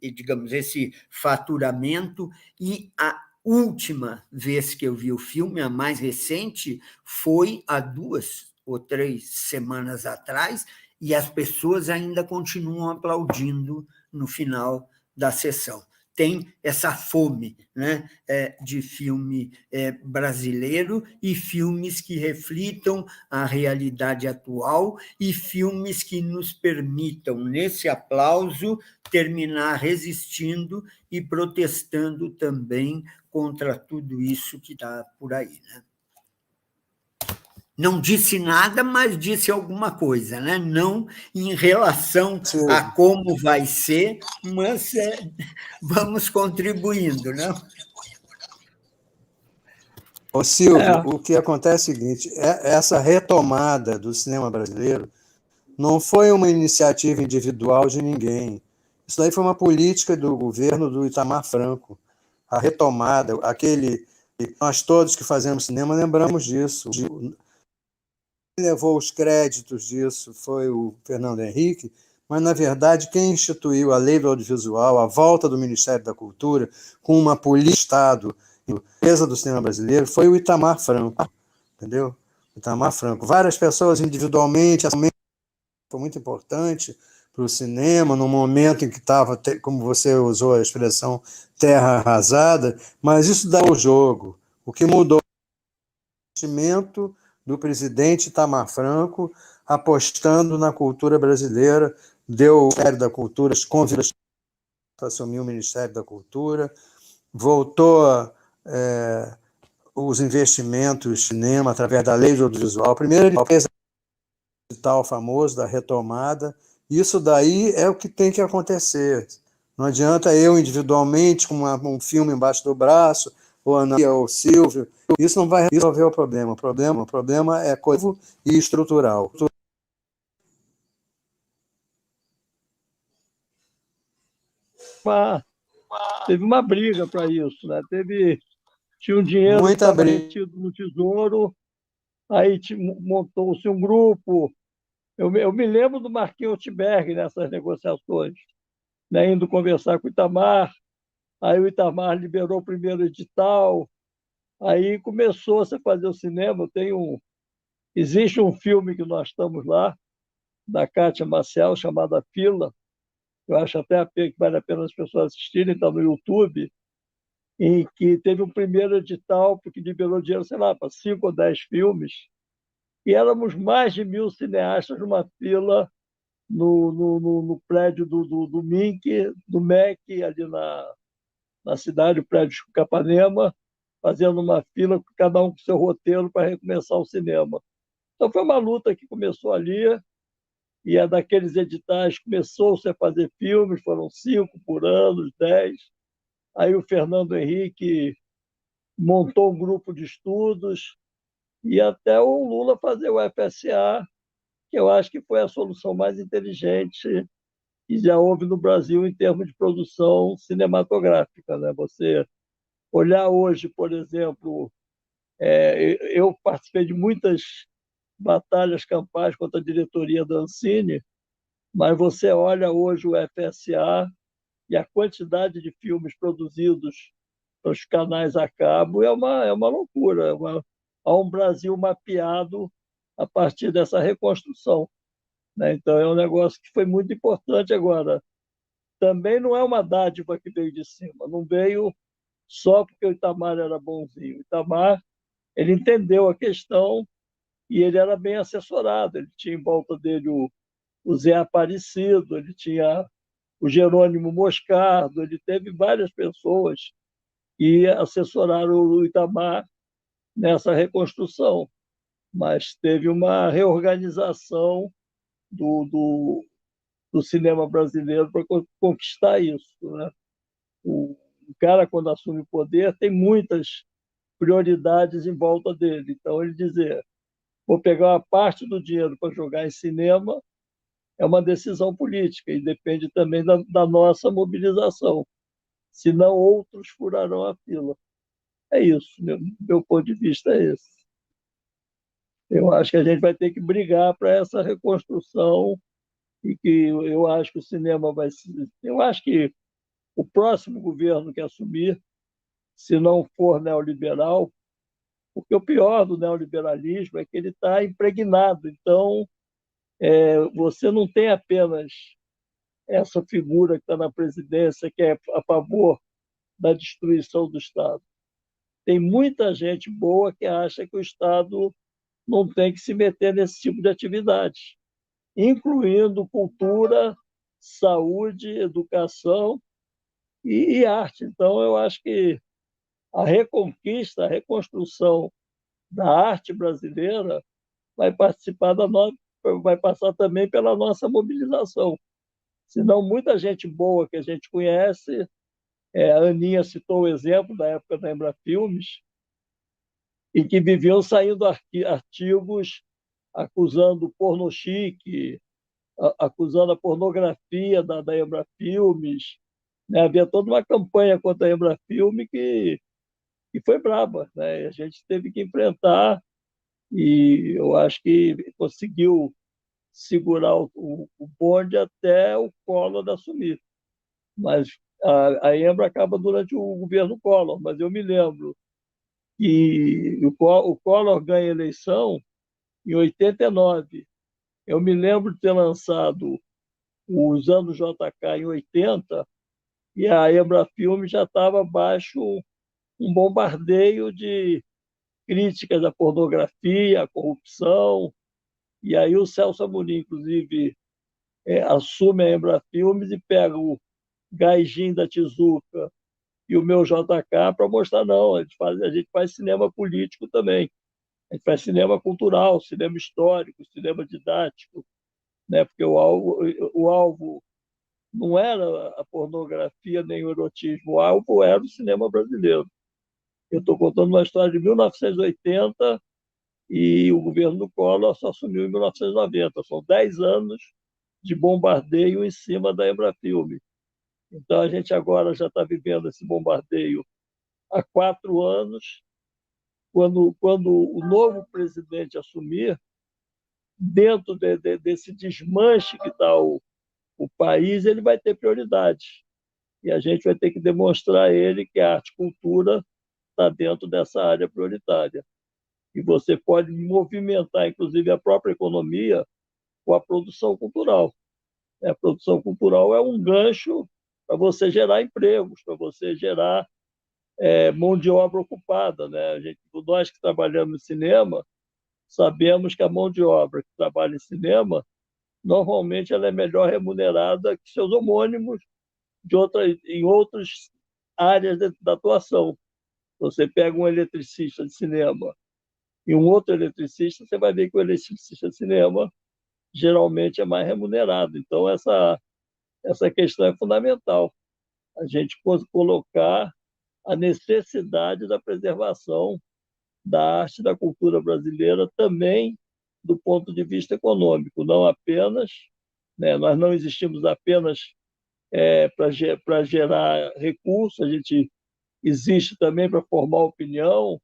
digamos, esse faturamento, e a última vez que eu vi o filme, a mais recente, foi há 2 ou 3 semanas atrás, e as pessoas ainda continuam aplaudindo no final da sessão. Tem essa fome, né, de filme brasileiro e filmes que reflitam a realidade atual e filmes que nos permitam, nesse aplauso, terminar resistindo e protestando também contra tudo isso que está por aí, né? Não disse nada, mas disse alguma coisa, né? Não em relação a como vai ser, mas vamos contribuindo, não? Ô Silvio, o que acontece é o seguinte, essa retomada do cinema brasileiro não foi uma iniciativa individual de ninguém. Isso daí foi uma política do governo do Itamar Franco. A retomada, nós todos que fazemos cinema lembramos disso. Quem levou os créditos disso foi o Fernando Henrique, mas, na verdade, quem instituiu a lei do audiovisual, a volta do Ministério da Cultura, com uma política de Estado em defesa do cinema brasileiro, foi o Itamar Franco, entendeu? Itamar Franco. Várias pessoas individualmente, foi muito importante o cinema, no momento em que estava, como você usou a expressão, terra arrasada, mas isso dá o jogo. O que mudou o investimento do presidente Itamar Franco apostando na cultura brasileira, deu o Ministério da Cultura, convidou para assumir o Ministério da Cultura, voltou os investimentos no cinema através da lei do audiovisual. Primeiro ele fez o tal famoso da retomada. Isso daí é o que tem que acontecer. Não adianta eu individualmente com um filme embaixo do braço, ou a Ana ou o Silvio. Isso não vai resolver o problema. O problema é coletivo e estrutural. Teve uma briga para isso, né? Tinha um dinheiro que Muita estava briga. retido no Tesouro, aí montou-se um grupo. Eu me lembro do Marquinhos Outberg nessas negociações, né? Indo conversar com o Itamar, aí o Itamar liberou o primeiro edital, aí começou-se a fazer o cinema. Existe um filme que nós estamos lá, da Cátia Maciel, chamada Fila, eu acho até que vale a pena as pessoas assistirem, está no YouTube, em que teve um primeiro edital, porque liberou dinheiro, sei lá, para 5 ou 10 filmes, e éramos mais de 1.000 cineastas numa fila no prédio do MINC, do MEC, ali na cidade, o prédio de Capanema, fazendo uma fila, cada um com seu roteiro para recomeçar o cinema. Então foi uma luta que começou ali, e é daqueles editais começou-se a fazer filmes, foram 5 por ano, 10. Aí o Fernando Henrique montou um grupo de estudos, e até o Lula fazer o FSA, que eu acho que foi a solução mais inteligente que já houve no Brasil em termos de produção cinematográfica, né? Você olhar hoje, por exemplo, eu participei de muitas batalhas campais contra a diretoria da Ancine, mas você olha hoje o FSA e a quantidade de filmes produzidos para os canais a cabo é uma loucura. Há um Brasil mapeado a partir dessa reconstrução, né? Então, é um negócio que foi muito importante agora. Também não é uma dádiva que veio de cima, não veio só porque o Itamar era bonzinho. O Itamar, ele entendeu a questão e ele era bem assessorado. Ele tinha em volta dele o Zé Aparecido, ele tinha o Jerônimo Moscardo, ele teve várias pessoas que assessoraram o Itamar nessa reconstrução, mas teve uma reorganização do cinema brasileiro para conquistar isso, né? O cara, quando assume o poder, tem muitas prioridades em volta dele. Então, ele dizer, vou pegar uma parte do dinheiro para jogar em cinema, é uma decisão política e depende também da nossa mobilização. Senão, outros furarão a fila. É isso, meu ponto de vista é esse. Eu acho que a gente vai ter que brigar para essa reconstrução e que eu acho que o cinema vai... Eu acho que o próximo governo que assumir, se não for neoliberal, porque o pior do neoliberalismo é que ele está impregnado. Então, você não tem apenas essa figura que está na presidência, que é a favor da destruição do Estado. Tem muita gente boa que acha que o Estado não tem que se meter nesse tipo de atividade, incluindo cultura, saúde, educação e arte. Então, eu acho que a reconquista, a reconstrução da arte brasileira vai passar também pela nossa mobilização. Senão, muita gente boa que a gente conhece, a Aninha citou o exemplo da época da Embrafilmes, e que viviam saindo artigos acusando o porno chique, acusando a pornografia da Embrafilmes, né? Havia toda uma campanha contra a Embrafilme que foi braba, né? A gente teve que enfrentar e eu acho que conseguiu segurar o bonde até o Collor assumir. Mas a Embra acaba durante o governo Collor, mas eu me lembro que o Collor ganha a eleição em 89. Eu me lembro de ter lançado usando o JK em 80, e a Embrafilme já estava abaixo um bombardeio de críticas à pornografia, à corrupção, e aí o Celso Amorim, inclusive, assume a Embrafilmes e pega o Gaijin da Tizuka e o meu JK para mostrar, não, a gente faz cinema político também, a gente faz cinema cultural, cinema histórico, cinema didático, né? Porque o alvo não era a pornografia nem o erotismo, o alvo era o cinema brasileiro. Eu estou contando uma história de 1980 e o governo do Collor só assumiu em 1990. São 10 anos de bombardeio em cima da Embrafilme. Então, a gente agora já está vivendo esse bombardeio há 4 anos. Quando o novo presidente assumir, dentro desse desmanche que está o país, ele vai ter prioridade. E a gente vai ter que demonstrar a ele que a arte e cultura está dentro dessa área prioritária. E você pode movimentar, inclusive, a própria economia com a produção cultural. A produção cultural é um gancho para você gerar empregos, para você gerar mão de obra ocupada, né? Nós que trabalhamos em cinema, sabemos que a mão de obra que trabalha em cinema, normalmente ela é melhor remunerada que seus homônimos em outras áreas da atuação. Você pega um eletricista de cinema e um outro eletricista, você vai ver que o eletricista de cinema geralmente é mais remunerado. Então, essa questão é fundamental. A gente colocar a necessidade da preservação da arte e da cultura brasileira também do ponto de vista econômico, não apenas, né, nós não existimos apenas para gerar recursos, a gente existe também para formar opinião,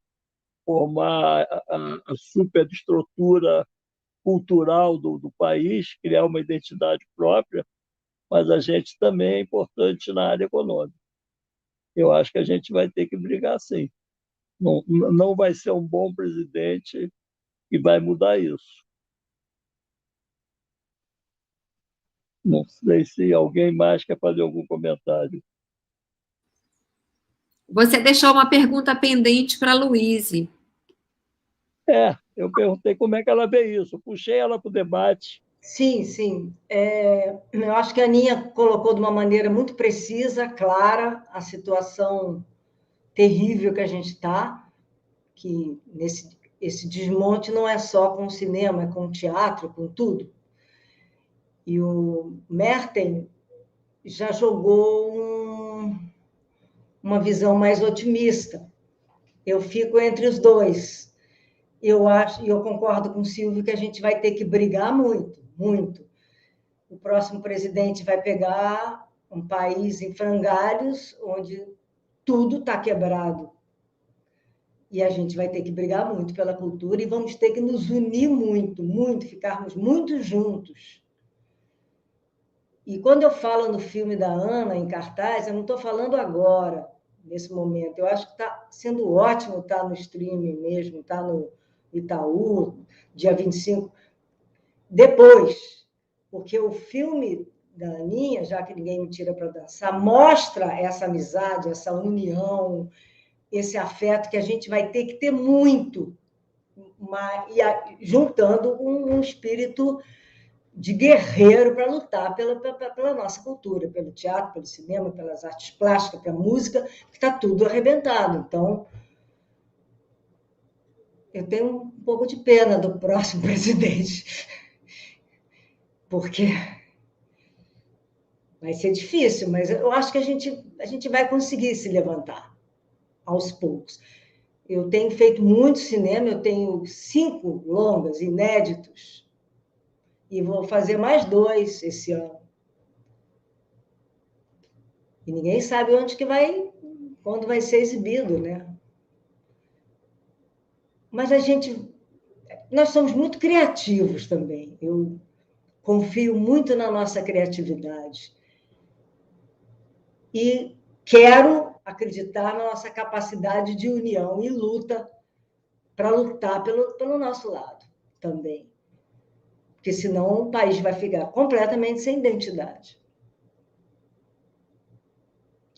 formar a superestrutura cultural do país, criar uma identidade própria, mas a gente também é importante na área econômica. Eu acho que a gente vai ter que brigar sim. Não vai ser um bom presidente que vai mudar isso. Não sei se alguém mais quer fazer algum comentário. Você deixou uma pergunta pendente para a Luíse. Eu perguntei como é que ela vê isso. Puxei ela para o debate. Sim, sim. Eu acho que a Aninha colocou de uma maneira muito precisa, clara, a situação terrível que a gente está, que esse desmonte não é só com o cinema, é com o teatro, com tudo. E o Merten já jogou uma visão mais otimista. Eu fico entre os dois. Eu concordo com o Silvio que a gente vai ter que brigar muito, muito. O próximo presidente vai pegar um país em frangalhos, onde tudo está quebrado. E a gente vai ter que brigar muito pela cultura e vamos ter que nos unir muito, muito, ficarmos muito juntos. E quando eu falo no filme da Ana, em cartaz, eu não estou falando agora, nesse momento. Eu acho que está sendo ótimo estar no streaming mesmo, estar no Itaú, dia 25. Depois, porque o filme da Aninha, já que ninguém me tira para dançar, mostra essa amizade, essa união, esse afeto que a gente vai ter que ter muito, juntando um espírito de guerreiro para lutar pela nossa cultura, pelo teatro, pelo cinema, pelas artes plásticas, pela música, que está tudo arrebentado. Então, eu tenho um pouco de pena do próximo presidente, porque vai ser difícil, mas eu acho que a gente vai conseguir se levantar aos poucos. Eu tenho feito muito cinema, eu tenho 5 longas inéditos, e vou fazer mais 2 esse ano. E ninguém sabe quando vai ser exibido, né? Mas nós somos muito criativos também. Eu confio muito na nossa criatividade. E quero acreditar na nossa capacidade de união e luta para lutar pelo nosso lado também. porque senão o país vai ficar completamente sem identidade.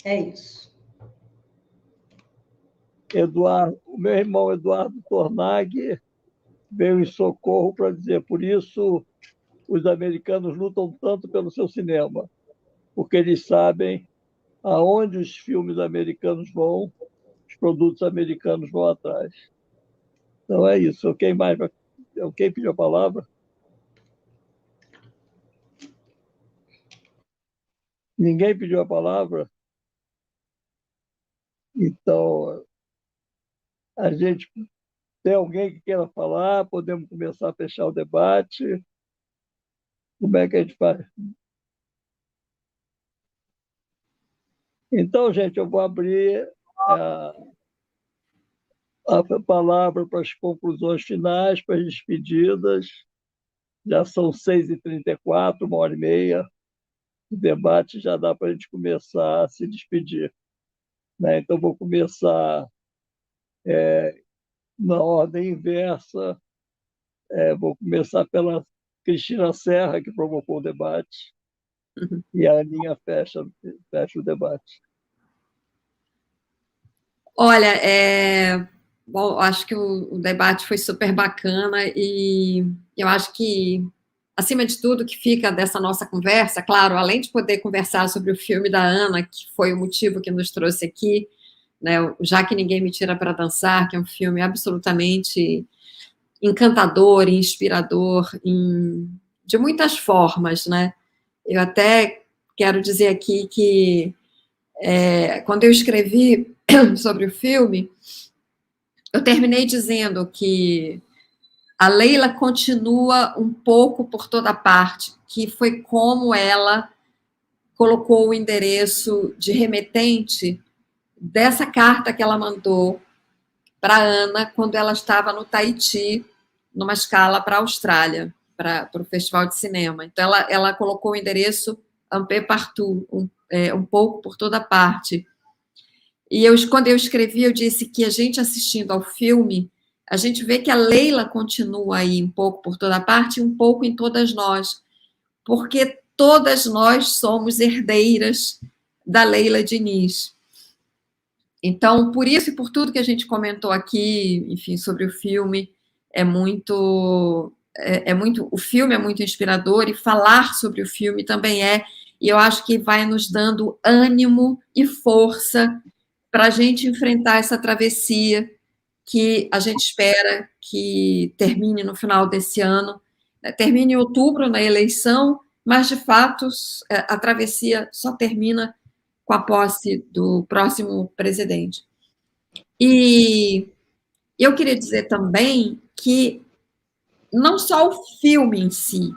É isso. Eduardo, o meu irmão Eduardo Tornag veio em socorro para dizer, por isso os americanos lutam tanto pelo seu cinema, porque eles sabem aonde os filmes americanos vão, os produtos americanos vão atrás. Então é isso. Quem mais? Quem pediu a palavra? Ninguém pediu a palavra? Então, a gente tem alguém que queira falar, podemos começar a fechar o debate. Como é que a gente faz? Então, gente, eu vou abrir a palavra para as conclusões finais, para as despedidas. Já são 6h34, 1h30. O debate já dá para a gente começar a se despedir, né? Então, vou começar na ordem inversa. Vou começar pela Cristina Serra, que provocou o debate, e a Aninha fecha o debate. Olha, bom, acho que o debate foi super bacana e eu acho que, acima de tudo, que fica dessa nossa conversa, claro, além de poder conversar sobre o filme da Ana, que foi o motivo que nos trouxe aqui, né, Já que Ninguém Me Tira para Dançar, que é um filme absolutamente encantador, inspirador, de muitas formas, né? Eu até quero dizer aqui que quando eu escrevi sobre o filme, eu terminei dizendo que a Leila continua um pouco por toda parte, que foi como ela colocou o endereço de remetente dessa carta que ela mandou para a Ana quando ela estava no Tahiti, numa escala para a Austrália, para o Festival de Cinema. Então, ela colocou o endereço un peu partout, um pouco por toda parte. E quando eu escrevi, eu disse que a gente assistindo ao filme, a gente vê que a Leila continua aí um pouco por toda parte e um pouco em todas nós, porque todas nós somos herdeiras da Leila Diniz. Então, por isso e por tudo que a gente comentou aqui, enfim, sobre o filme, o filme é muito inspirador e falar sobre o filme também e eu acho que vai nos dando ânimo e força para a gente enfrentar essa travessia que a gente espera que termine no final desse ano, termine em outubro na eleição, mas, de fato, a travessia só termina com a posse do próximo presidente. E eu queria dizer também que não só o filme em si,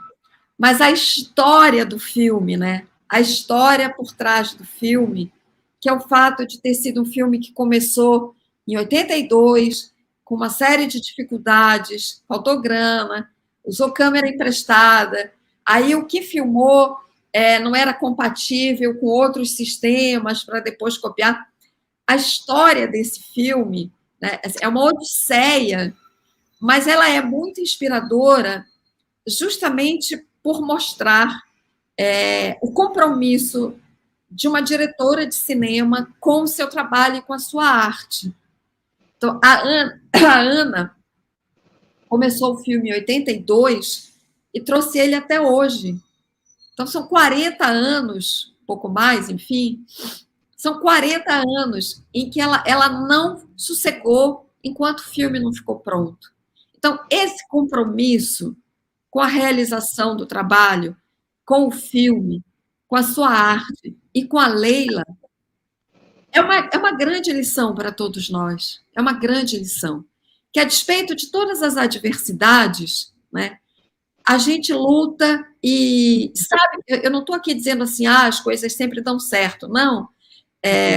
mas a história do filme, né? A história por trás do filme, que é o fato de ter sido um filme que começou em 82, com uma série de dificuldades, faltou grana, usou câmera emprestada, aí o que filmou não era compatível com outros sistemas para depois copiar. A história desse filme, né, é uma odisseia, mas ela é muito inspiradora justamente por mostrar o compromisso de uma diretora de cinema com o seu trabalho e com a sua arte. Então, a Ana começou o filme em 82 e trouxe ele até hoje. Então, são 40 anos, um pouco mais, enfim, são 40 anos em que ela não sossegou enquanto o filme não ficou pronto. Então, esse compromisso com a realização do trabalho, com o filme, com a sua arte e com a Leila, é uma grande lição para todos nós. É uma grande lição. Que, a despeito de todas as adversidades, né, a gente luta e, sabe, eu não estou aqui dizendo assim, as coisas sempre dão certo. Não.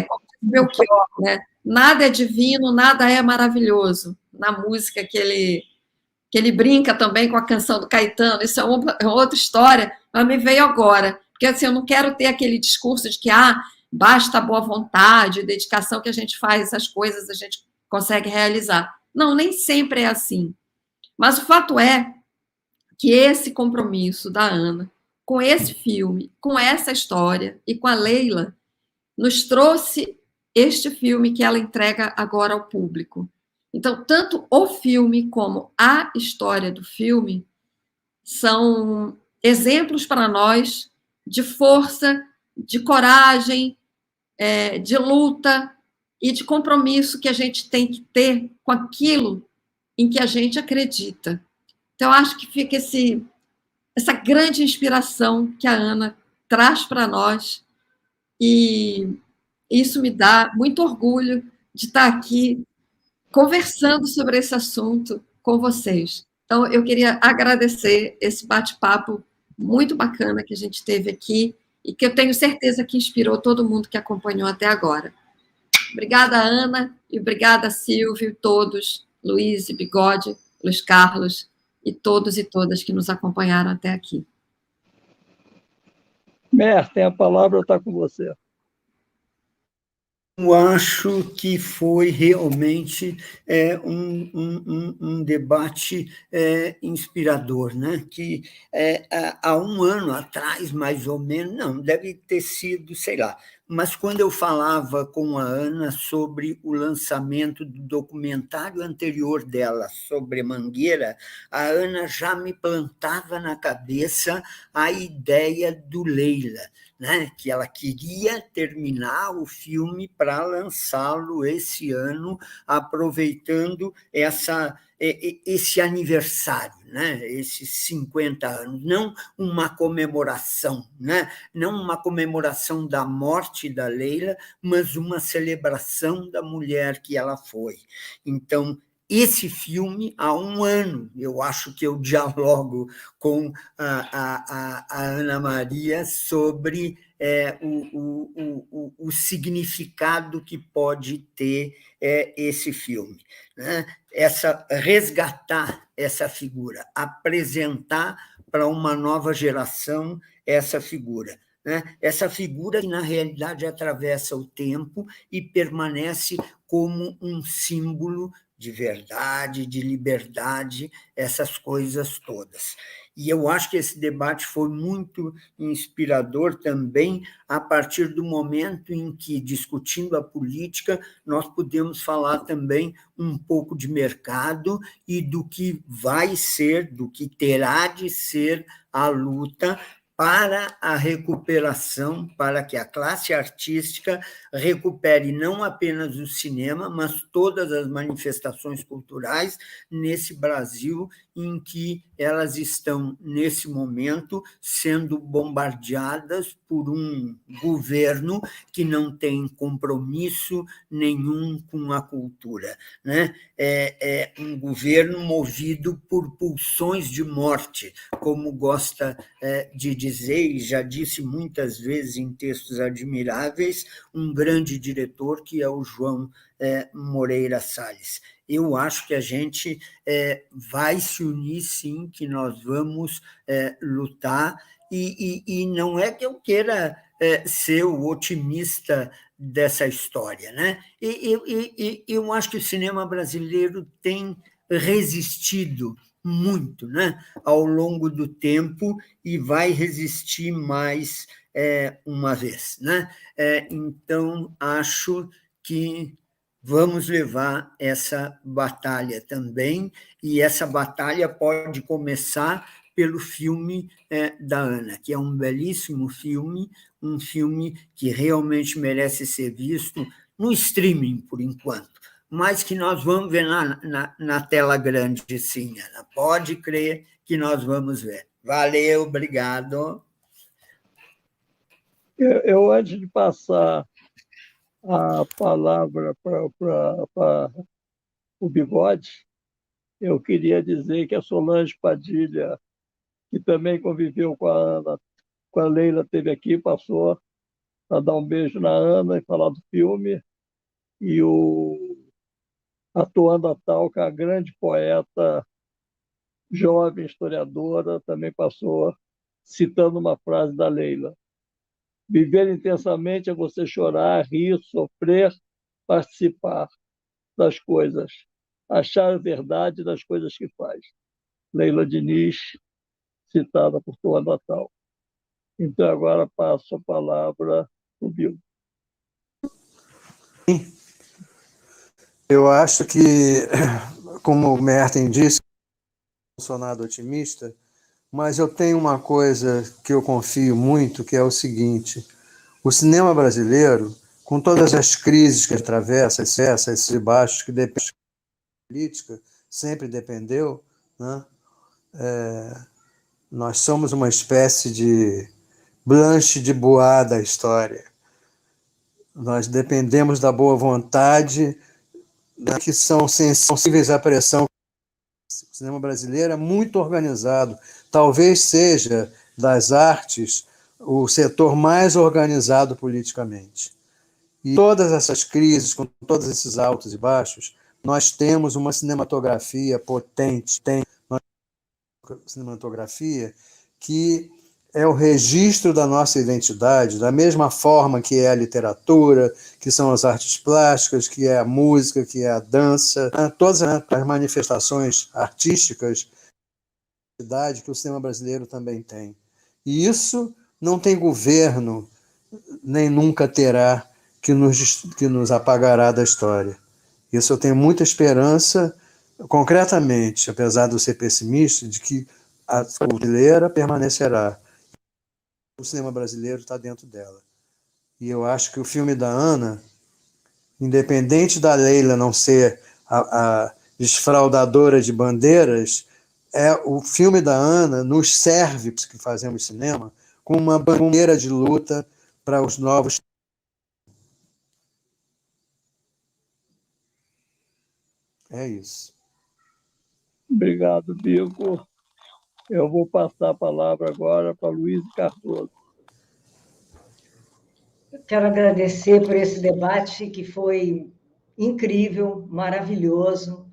Como diz Belchior, né? Nada é divino, nada é maravilhoso. Na música que ele brinca também com a canção do Caetano, isso é outra história, mas me veio agora. Porque assim, eu não quero ter aquele discurso de que basta boa vontade, dedicação que a gente faz essas coisas, a gente consegue realizar. Não, nem sempre é assim. Mas o fato é que esse compromisso da Ana com esse filme, com essa história e com a Leila, nos trouxe este filme que ela entrega agora ao público. Então, tanto o filme como a história do filme são exemplos para nós de força, de coragem, de luta e de compromisso que a gente tem que ter com aquilo em que a gente acredita. Então, acho que fica essa grande inspiração que a Ana traz para nós, e isso me dá muito orgulho de estar aqui conversando sobre esse assunto com vocês. Então, eu queria agradecer esse bate-papo muito bacana que a gente teve aqui e que eu tenho certeza que inspirou todo mundo que acompanhou até agora. Obrigada, Ana, e obrigada, Silvio, todos, Luiz e Bigode, Luiz Carlos, e todos e todas que nos acompanharam até aqui. Merten, a palavra está com você. Eu acho que foi realmente um debate inspirador, né? Que há um ano atrás, mais ou menos, não, deve ter sido, sei lá, mas quando eu falava com a Ana sobre o lançamento do documentário anterior dela sobre Mangueira, a Ana já me plantava na cabeça a ideia do Leila, né? Que ela queria terminar o filme para lançá-lo esse ano, aproveitando esse aniversário, né? Esses 50 anos, não uma comemoração, né? Não uma comemoração da morte da Leila, mas uma celebração da mulher que ela foi. Então, esse filme, há um ano, eu acho que eu dialogo com a Ana Maria sobre o significado que pode ter esse filme, né? Resgatar essa figura, apresentar para uma nova geração essa figura. Né? Essa figura que, na realidade, atravessa o tempo e permanece como um símbolo de verdade, de liberdade, essas coisas todas. E eu acho que esse debate foi muito inspirador também a partir do momento em que, discutindo a política, nós podemos falar também um pouco de mercado e do que vai ser, do que terá de ser a luta para a recuperação, para que a classe artística recupere não apenas o cinema, mas todas as manifestações culturais nesse Brasil em que elas estão, nesse momento, sendo bombardeadas por um governo que não tem compromisso nenhum com a cultura, né? É um governo movido por pulsões de morte, como gosta de dizer, e já disse muitas vezes em textos admiráveis, um grande diretor que é o João Moreira Salles. Eu acho que a gente vai se unir, sim, que nós vamos lutar, e não é que eu queira ser o otimista dessa história, né? Eu acho que o cinema brasileiro tem resistido muito, né, ao longo do tempo, e vai resistir mais uma vez, né? Então, acho que vamos levar essa batalha também, e essa batalha pode começar pelo filme da Ana, que é um belíssimo filme, um filme que realmente merece ser visto no streaming, por enquanto, mas que nós vamos ver na tela grande, sim, Ana. Pode crer que nós vamos ver. Valeu, obrigado. Eu antes de passar a palavra para o Bigode, eu queria dizer que a Solange Padilha, que também conviveu com a Ana, com a Leila, esteve aqui, passou para dar um beijo na Ana e falar do filme, e a Tuanda Talca, a grande poeta, jovem historiadora, também passou citando uma frase da Leila: viver intensamente é você chorar, rir, sofrer, participar das coisas, achar a verdade das coisas que faz. Leila Diniz, citada por tua Natal. Então, agora passo a palavra para o Bill. Eu acho que, como o Merten disse, não sou nada otimista, mas eu tenho uma coisa que eu confio muito, que é o seguinte: o cinema brasileiro, com todas as crises que atravessa, esses baixos que dependem da política, sempre dependeu, né? Nós somos uma espécie de Blanche de Bois da história. Nós dependemos da boa vontade, que são sensíveis à pressão. O cinema brasileiro é muito organizado. Talvez seja, das artes, o setor mais organizado politicamente. E todas essas crises, com todos esses altos e baixos, nós temos uma cinematografia potente, uma cinematografia que é o registro da nossa identidade, da mesma forma que é a literatura, que são as artes plásticas, que é a música, que é a dança, todas as manifestações artísticas que o cinema brasileiro também tem. E isso não tem governo, nem nunca terá, que nos apagará da história. Isso eu tenho muita esperança, concretamente, apesar de eu ser pessimista, de que a cultura brasileira permanecerá. O cinema brasileiro está dentro dela. E eu acho que o filme da Ana, independente da Leila não ser a desfraudadora de bandeiras, o filme da Ana nos serve, que fazemos cinema, como uma bandeira de luta para os novos. É isso. Obrigado, Bigo. Eu vou passar a palavra agora para Luiz Cardoso. Quero agradecer por esse debate que foi incrível, maravilhoso,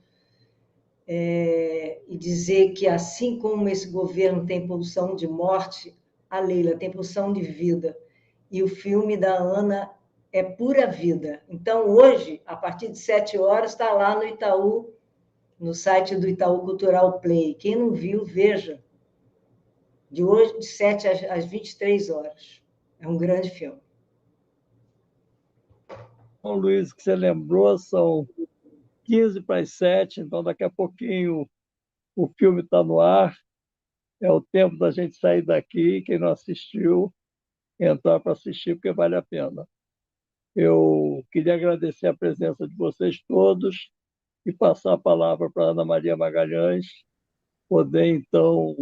e dizer que, assim como esse governo tem pulsão de morte, a Leila tem pulsão de vida. E o filme da Ana é pura vida. Então, hoje, a partir de 7 horas, está lá no Itaú, no site do Itaú Cultural Play. Quem não viu, veja. De hoje, de 7 às 23 horas. É um grande filme. Bom, Luiz, que você lembrou, são 15 para as 7, então daqui a pouquinho o filme está no ar. É o tempo da gente sair daqui, quem não assistiu, entrar para assistir, porque vale a pena. Eu queria agradecer a presença de vocês todos e passar a palavra para a Ana Maria Magalhães, poder, então,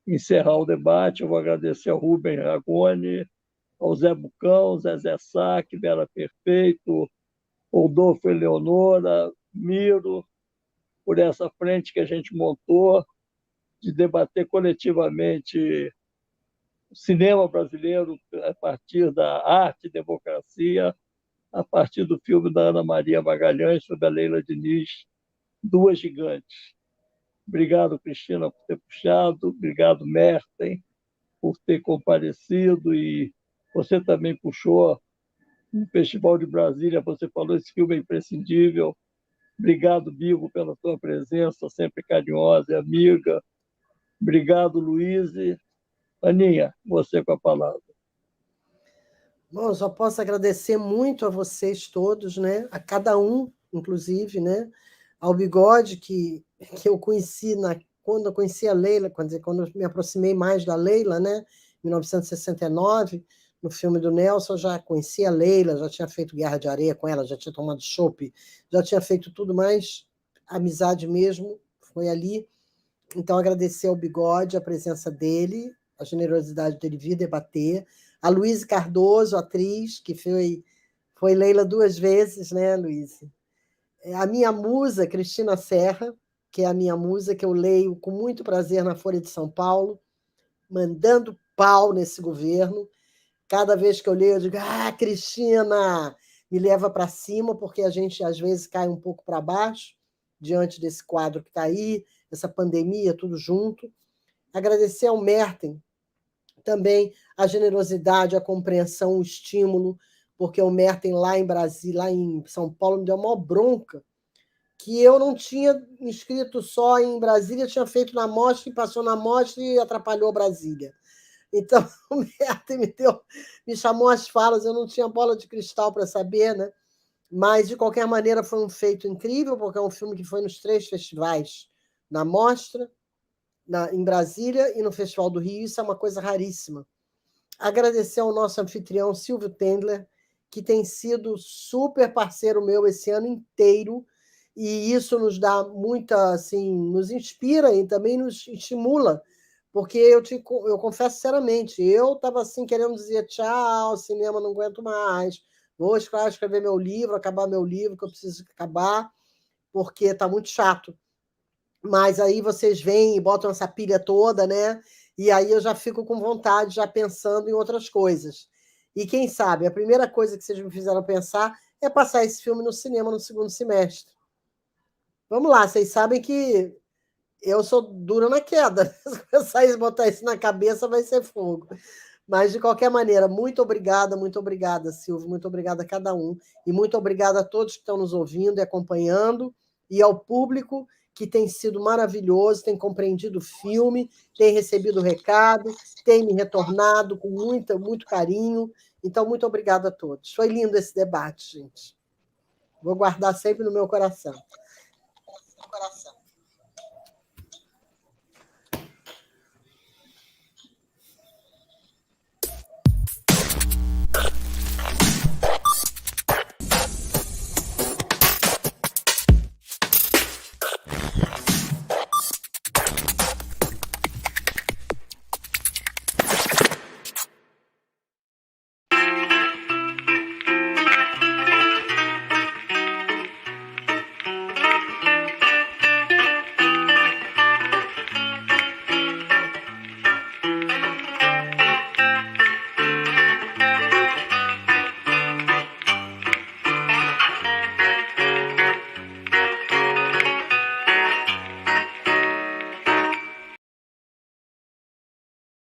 encerrar o debate. Eu vou agradecer ao Rubem Ragone, ao Zé Bucão, Zezé Sack, Vera Perfeito, Rodolfo Eleonora, Miro, por essa frente que a gente montou, de debater coletivamente o cinema brasileiro a partir da arte e democracia, a partir do filme da Ana Maria Magalhães sobre a Leila Diniz, Duas Gigantes. Obrigado, Cristina, por ter puxado, obrigado, Merten, por ter comparecido, e você também puxou no Festival de Brasília, você falou esse filme é imprescindível. Obrigado, Bigo, pela tua presença, sempre carinhosa e amiga. Obrigado, Luiz. Aninha, você com a palavra. Bom, eu só posso agradecer muito a vocês todos, né? A cada um, inclusive, né? Ao Bigode, que eu conheci quando eu conheci a Leila, quando eu me aproximei mais da Leila, né? Em 1969, no filme do Nelson, eu já conhecia a Leila, já tinha feito Guerra de Areia com ela, já tinha tomado chopp, já tinha feito tudo mais, amizade mesmo, foi ali. Então, agradecer ao Bigode a presença dele, a generosidade dele vir debater. A Luísa Cardoso, atriz, que foi Leila 2 vezes, né, Luísa? A minha musa, Cristina Serra, que é a minha musa, que eu leio com muito prazer na Folha de São Paulo, mandando pau nesse governo. Cada vez que eu leio, eu digo, Cristina, me leva para cima, porque a gente, às vezes, cai um pouco para baixo, diante desse quadro que está aí, essa pandemia, tudo junto. Agradecer ao Merten, também a generosidade, a compreensão, o estímulo, porque o Merten lá em Brasília, lá em São Paulo, me deu uma bronca, que eu não tinha inscrito só em Brasília, tinha feito na Mostra, e passou na Mostra e atrapalhou Brasília. Então, o Merten me chamou às falas, eu não tinha bola de cristal para saber, né? Mas, de qualquer maneira, foi um feito incrível, porque é um filme que foi nos 3 festivais, na Mostra, em Brasília e no Festival do Rio. Isso é uma coisa raríssima. Agradecer ao nosso anfitrião, Silvio Tendler, que tem sido super parceiro meu esse ano inteiro, e isso nos dá muita, assim, nos inspira e também nos estimula, porque eu confesso sinceramente, eu estava assim, querendo dizer tchau, cinema, não aguento mais, vou escrever meu livro, acabar meu livro, que eu preciso acabar, porque está muito chato. Mas aí vocês vêm e botam essa pilha toda, né? E aí eu já fico com vontade, já pensando em outras coisas. E quem sabe, a primeira coisa que vocês me fizeram pensar é passar esse filme no cinema no segundo semestre. Vamos lá, vocês sabem que eu sou dura na queda. Se começar a botar isso na cabeça, vai ser fogo. Mas, de qualquer maneira, muito obrigada, Silvio, muito obrigada a cada um. E muito obrigada a todos que estão nos ouvindo e acompanhando, e ao público que tem sido maravilhoso, tem compreendido o filme, tem recebido o recado, tem me retornado com muito carinho. Então, muito obrigada a todos. Foi lindo esse debate, gente. Vou guardar sempre no meu coração.